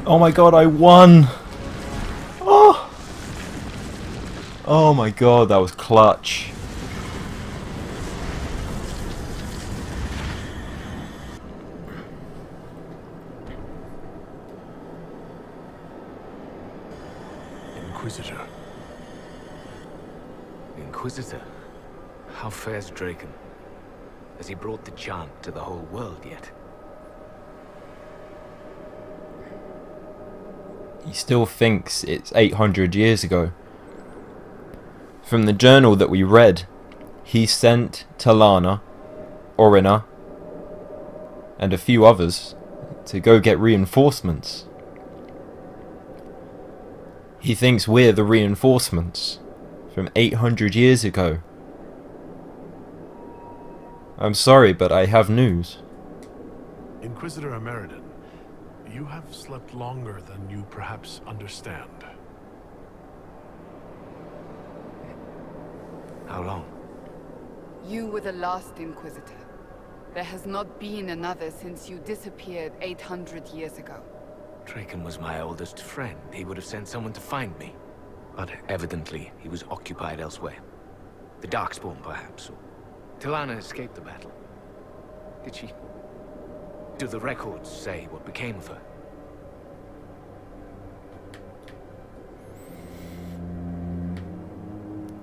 Oh my god, I won! Oh! Oh my god, that was clutch. Inquisitor. Inquisitor? How fares Draken? Has he brought the chant to the whole world yet? He still thinks it's 800 years ago. From the journal that we read, he sent Talana, Orina, and a few others to go get reinforcements. He thinks we're the reinforcements from 800 years ago. I'm sorry, but I have news. Inquisitor American, you have slept longer than you perhaps understand. How long? You were the last Inquisitor. There has not been another since you disappeared 800 years ago. Draken was my oldest friend. He would have sent someone to find me. But evidently, he was occupied elsewhere. The Darkspawn, perhaps. Or Talana escaped the battle. Did she? Do the records say what became of her?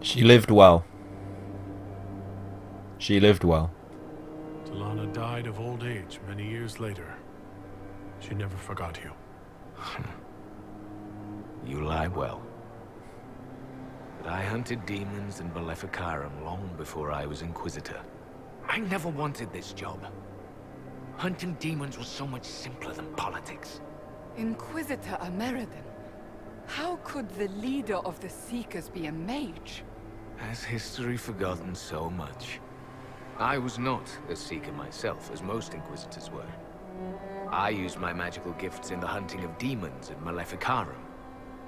She lived well. She lived well. Talana died of old age many years later. She never forgot you. You lie well. But I hunted demons in Maleficarum long before I was Inquisitor. I never wanted this job. Hunting demons was so much simpler than politics. Inquisitor American? How could the leader of the Seekers be a mage? Has history forgotten so much? I was not a Seeker myself, as most Inquisitors were. I used my magical gifts in the hunting of demons in Maleficarum.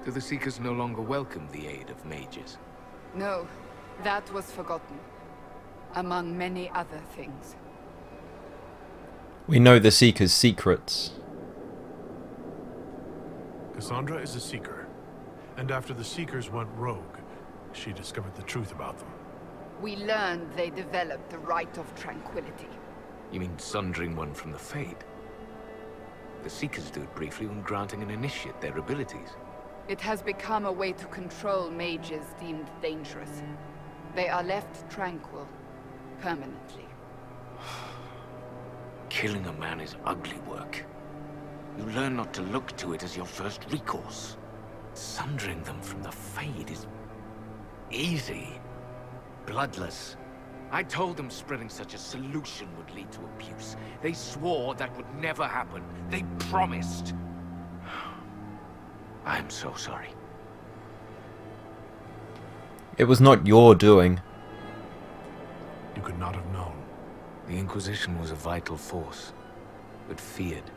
Do the Seekers no longer welcome the aid of mages? No, that was forgotten. Among many other things. We know the Seeker's secrets. Cassandra is a Seeker. And after the Seekers went rogue, she discovered the truth about them. We learned they developed the Right of Tranquility. You mean sundering one from the Fade? The Seekers do it briefly when granting an initiate their abilities. It has become a way to control mages deemed dangerous. They are left tranquil, permanently. Killing a man is ugly work. You learn not to look to it as your first recourse. Sundering them from the Fade is easy. Bloodless. I told them spreading such a solution would lead to abuse. They swore that would never happen. They promised. I'm so sorry. It was not your doing. You could not have known. The Inquisition was a vital force, but feared.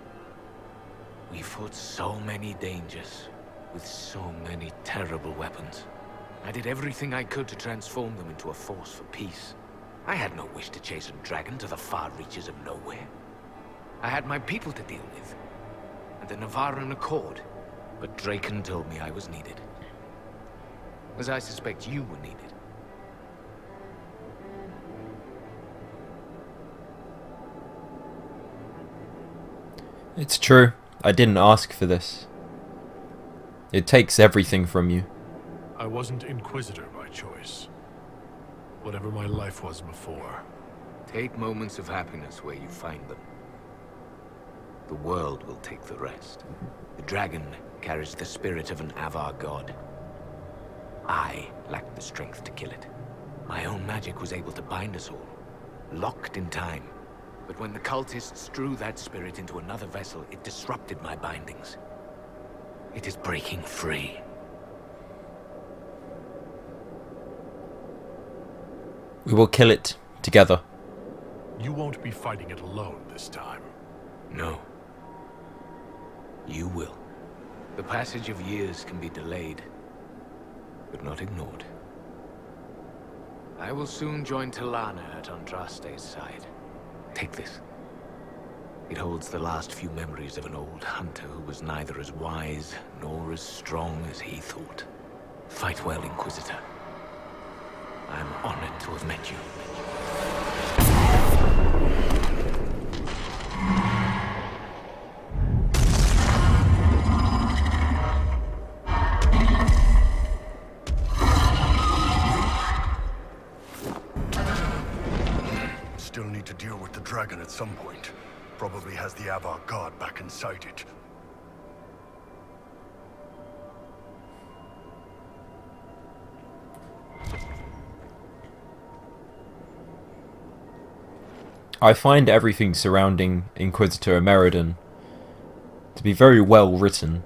We fought so many dangers, with so many terrible weapons. I did everything I could to transform them into a force for peace. I had no wish to chase a dragon to the far reaches of nowhere. I had my people to deal with, and the Navarran Accord, but Draken told me I was needed. As I suspect you were needed. It's true. I didn't ask for this. It takes everything from you. I wasn't Inquisitor by choice. Whatever my life was before. Take moments of happiness where you find them. The world will take the rest. The dragon carries the spirit of an Avar god. I lacked the strength to kill it. My own magic was able to bind us all, locked in time. But when the cultists drew that spirit into another vessel, it disrupted my bindings. It is breaking free. We will kill it together. You won't be fighting it alone this time. No. You will. The passage of years can be delayed, but not ignored. I will soon join Talana at Andraste's side. Take this. It holds the last few memories of an old hunter who was neither as wise nor as strong as he thought. Fight well, Inquisitor. I'm honored to have met you. Still need to deal with the dragon at some point. Probably has the Avar guard back inside it. I find everything surrounding Inquisitor Emeridon to be very well written.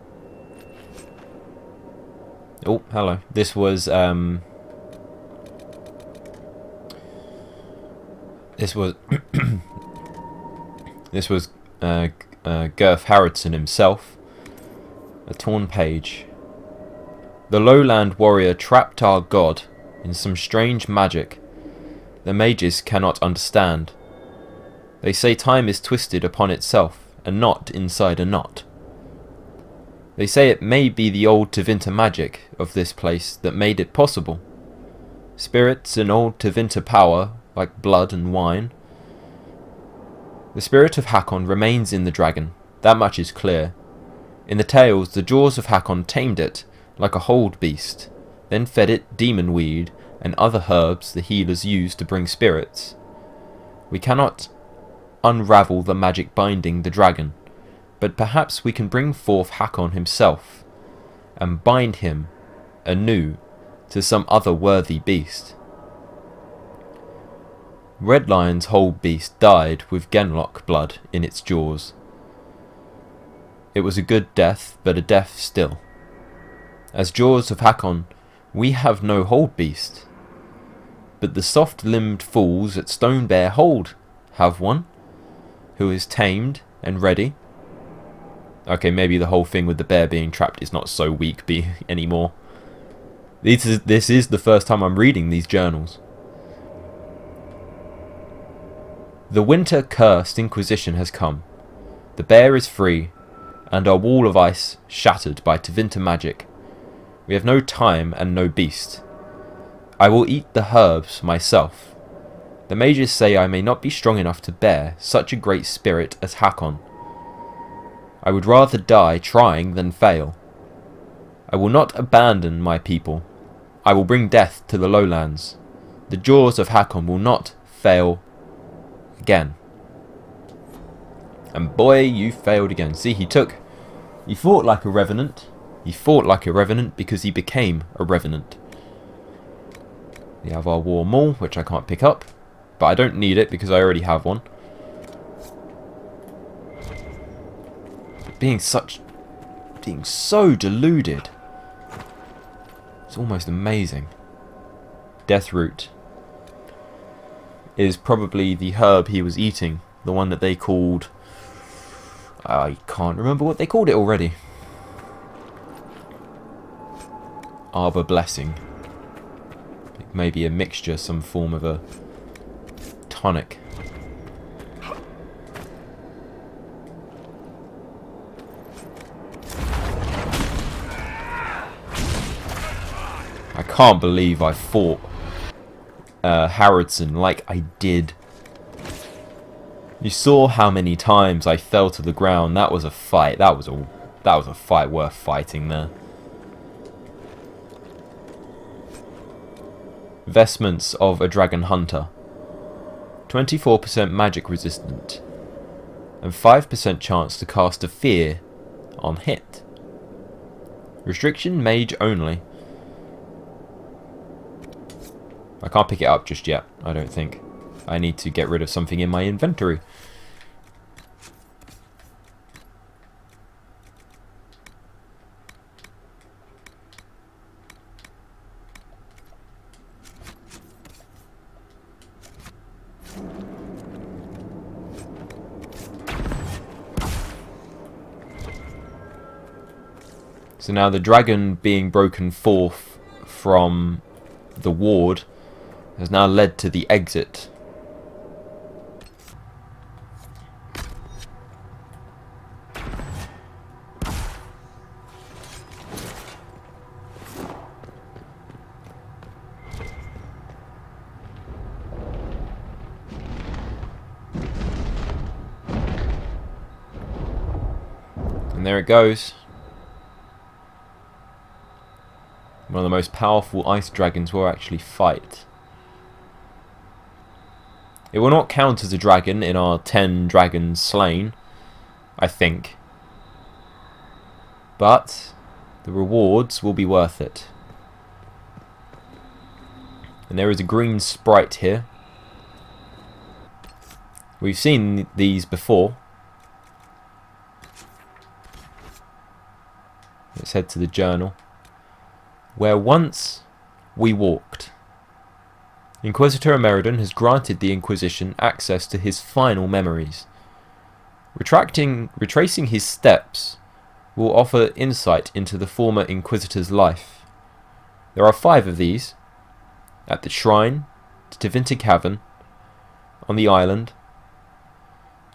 Oh, hello. This was this was Girth Harrodson himself. A torn page. The lowland warrior trapped our god in some strange magic the mages cannot understand. They say time is twisted upon itself, a knot inside a knot. They say it may be the old Tevinter magic of this place that made it possible. Spirits and old Tevinter power, like blood and wine. The spirit of Hakkon remains in the dragon, that much is clear. In the tales, the jaws of Hakkon tamed it, like a hold beast, then fed it demon weed and other herbs the healers use to bring spirits. We cannot unravel the magic binding the dragon, but perhaps we can bring forth Hakkon himself, and bind him anew to some other worthy beast. Red Lion's whole beast died with Genlock blood in its jaws. It was a good death, but a death still. As jaws of Hakkon, we have no hold beast, but the soft-limbed fools at Stone Bear Hold have one, who is tamed and ready. Okay, maybe the whole thing with the bear being trapped is not so weak anymore. This is the first time I'm reading these journals. The winter-cursed Inquisition has come. The bear is free, and our wall of ice shattered by Tevinter magic. We have no time and no beast. I will eat the herbs myself. The mages say I may not be strong enough to bear such a great spirit as Hakkon. I would rather die trying than fail. I will not abandon my people. I will bring death to the lowlands. The jaws of Hakkon will not fail again. And boy, you failed again. See, he fought like a revenant. He fought like a revenant because he became a revenant. The Avar War Maul, which I can't pick up. But I don't need it because I already have one. Being so deluded. It's almost amazing. Deathroot is probably the herb he was eating. The one that they called... I can't remember what they called it already. Arbor Blessing. Maybe a mixture, some form of a tonic. I can't believe I fought Harrodson like I did. You saw how many times I fell to the ground. That was a fight. That was a fight worth fighting there. Vestments of a Dragon Hunter. 24% magic resistant. And 5% chance to cast a fear on hit. Restriction mage only. I can't pick it up just yet, I don't think. I need to get rid of something in my inventory. So now the dragon being broken forth from the ward has now led to the exit. And there it goes. One of the most powerful ice dragons we'll actually fight. It will not count as a dragon in our 10 dragons slain, I think. But the rewards will be worth it. And there is a green sprite here. We've seen these before. Let's head to the journal. Where once we walked. Inquisitor Ameridan has granted the Inquisition access to his final memories. Retracing his steps will offer insight into the former Inquisitor's life. There are 5 of these. At the shrine, the Tevinter Cavern, on the island,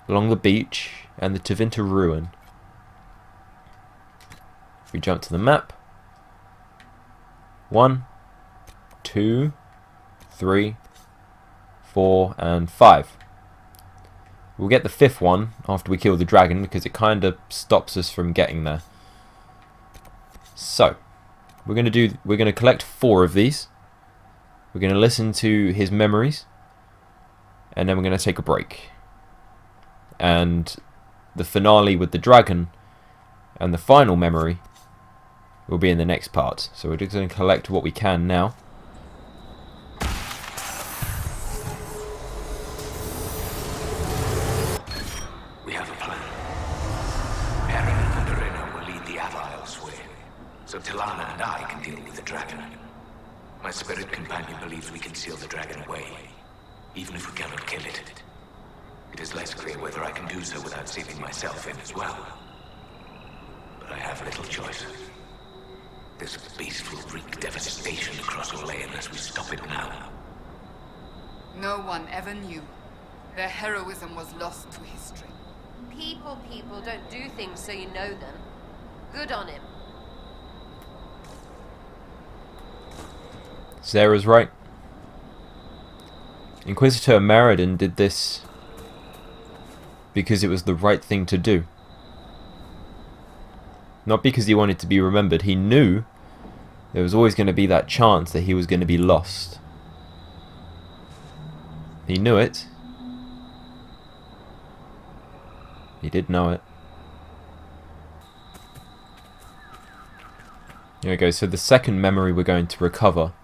along the beach, and the Tevinter Ruin. If we jump to the map. 1, 2, 3, 4, and 5. We'll get the 5th one after we kill the dragon because it kind of stops us from getting there. So, we're going to collect 4 of these. We're going to listen to his memories, and then we're going to take a break. And the finale with the dragon and the final memory will be in the next part. So we're just going to collect what we can now. We have a plan. Perrin and Verena will lead the Ava elsewhere, so Tilana and I can deal with the dragon. My spirit companion believes we can seal the dragon away, even if we cannot kill it. It is less clear whether I can do so without sealing myself in as well. But I have little choice. This beast will wreak devastation across Orlais unless we stop it now. No one ever knew. Their heroism was lost to history. People don't do things so you know them. Good on him. Sarah's right. Inquisitor Ameridan did this because it was the right thing to do. Not because he wanted to be remembered. He knew there was always going to be that chance that he was going to be lost. He knew it. He did know it. There we go. So the second memory we're going to recover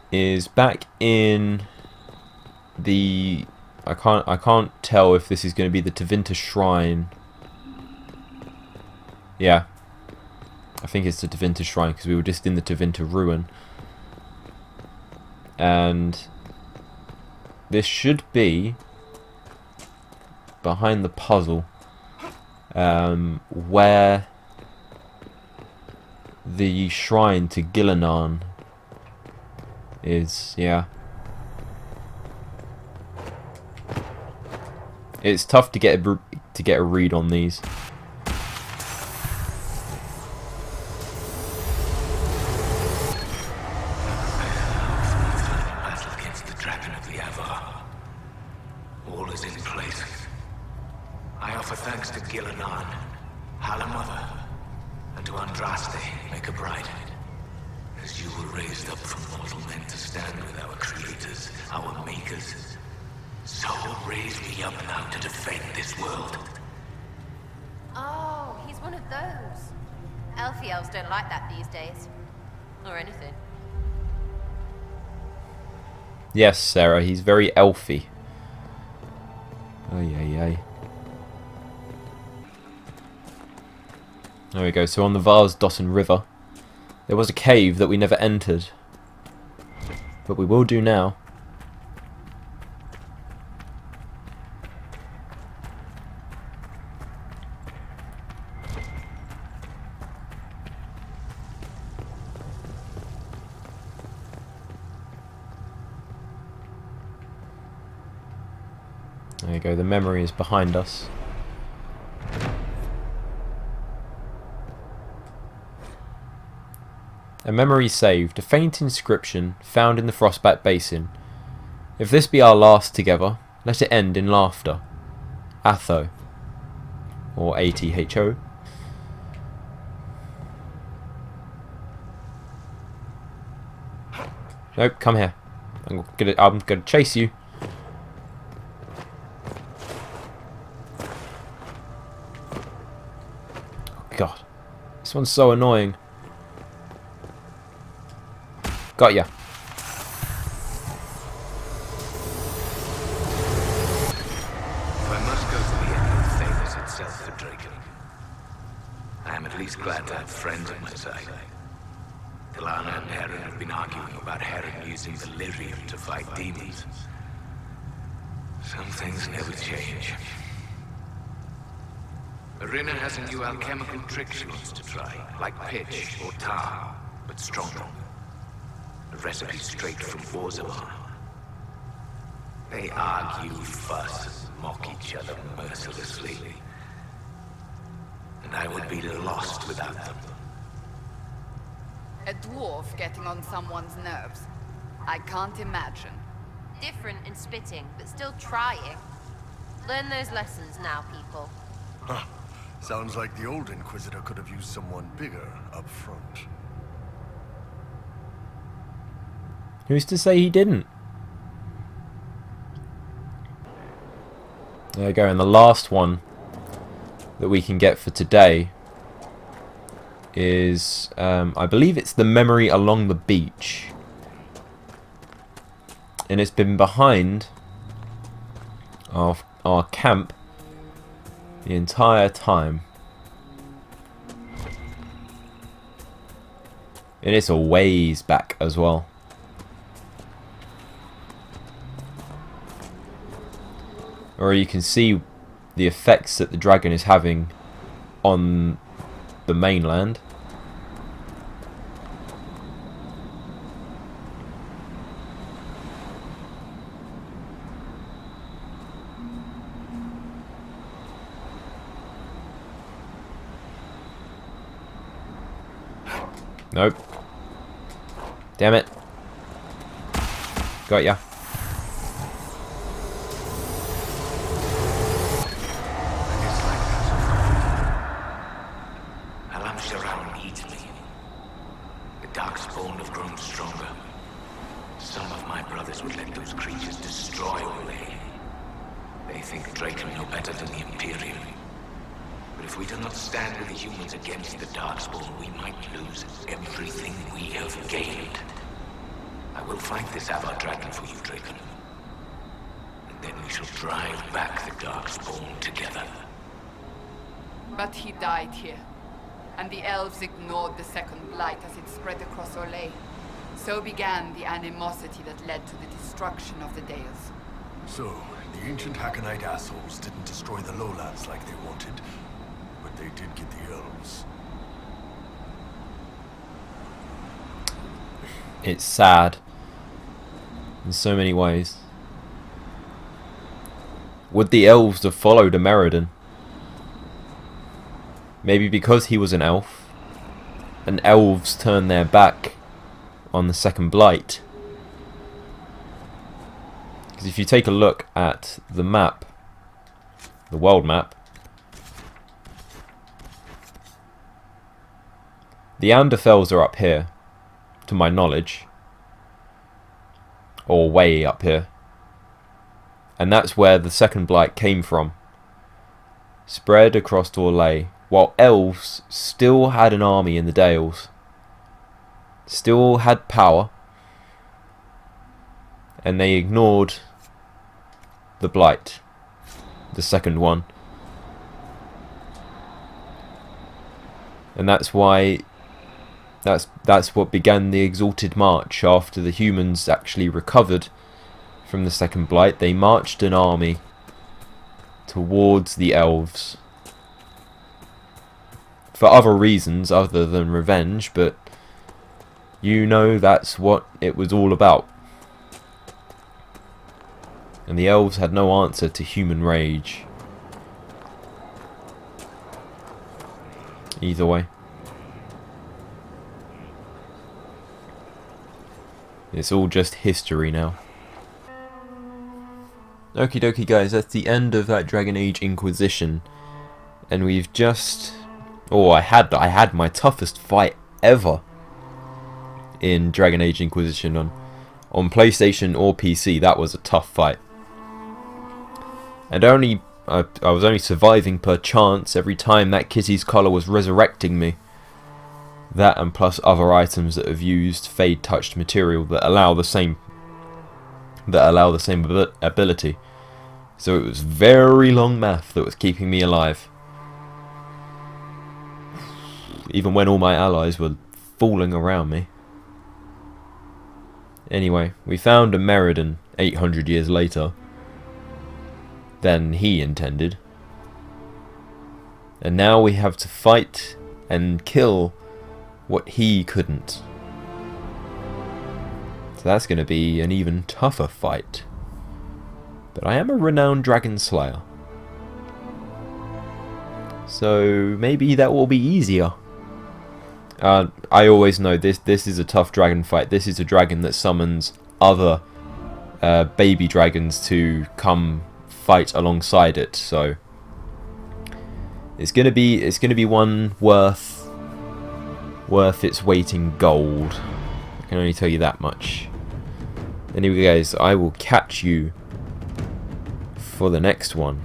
is back in the... I can't tell if this is going to be the Tevinter Shrine. Yeah. I think it's the Tevinter Shrine because we were just in the Tevinter Ruin. And this should be behind the puzzle where the shrine to Gillenan is. Yeah. It's tough to get a read on these. Battle against the dragon of the Avar. All is in place. I offer thanks to Gillenan, Halamother, and to Andraste, Make a Bride. As you were raised up from mortal men to stand with our creators, our makers, so raise me up now to defend this world. Oh, he's one of those. Elfie elves don't like that these days. Or anything. Yes, Sarah, he's very elfy. Ay, ay, ay. There we go. So on the Vars Dotton River, there was a cave that we never entered. But we will do now. There you go, the memory is behind us. A memory saved, a faint inscription found in the Frostbat Basin. If this be our last together, let it end in laughter. Atho. Or ATHO. Nope, come here. I'm gonna chase you. Oh God, this one's so annoying. Got ya. If I must go to the end of favors itself for Draken, I am at least glad to have friends on my side. Ilana and Heron have been arguing about Heron using the lyrium to fight demons. Some things never change. Irina has a new alchemical trick she wants to try, like pitch or tar, but stronger. A recipe straight from Orzammar. They argue, fuss, mock each other mercilessly. And I would be lost without them. A dwarf getting on someone's nerves? I can't imagine. Different in spitting, but still trying. Learn those lessons now, people. Huh. Sounds like the old Inquisitor could have used someone bigger up front. Who's to say he didn't? There we go, and the last one that we can get for today is, I believe it's the Memory Along the Beach. And it's been behind our camp the entire time. And it's a ways back as well. Or you can see the effects that the dragon is having on the mainland. Nope. Damn it. Got ya. But he died here, and the elves ignored the second blight as it spread across Orlais. So began the animosity that led to the destruction of the Dales. So, the ancient Hakkonite assholes didn't destroy the lowlands like they wanted, but they did get the elves. It's sad in so many ways. Would the elves have followed Ameridan? Maybe because he was an elf, and elves turned their back on the second blight. Because if you take a look at the map, the world map, the Anderfels are up here, to my knowledge, or way up here, and that's where the second blight came from, spread across Orlais. While elves still had an army in the Dales, still had power, and they ignored the blight, the second one. And that's why that's what began the Exalted March. After the humans actually recovered from the second blight, they marched an army towards the elves. For other reasons other than revenge, but you know that's what it was all about. And the elves had no answer to human rage. Either way. It's all just history now. Okie dokie guys, that's the end of that Dragon Age Inquisition. And we've just... Oh, I had my toughest fight ever in Dragon Age Inquisition on PlayStation or PC. That was a tough fight. And I was only surviving per chance every time that kitty's collar was resurrecting me. That and plus other items that have used Fade touched material that allow the same ability. So it was very long math that was keeping me alive. Even when all my allies were falling around me. Anyway, we found a Meriden 800 years later than he intended. And now we have to fight and kill what he couldn't. So that's going to be an even tougher fight. But I am a renowned dragon slayer. So maybe that will be easier. I always know this is a tough dragon fight. This is a dragon that summons other baby dragons to come fight alongside it. So it's gonna be one worth its weight in gold. I can only tell you that much. Anyway, guys, I will catch you for the next one.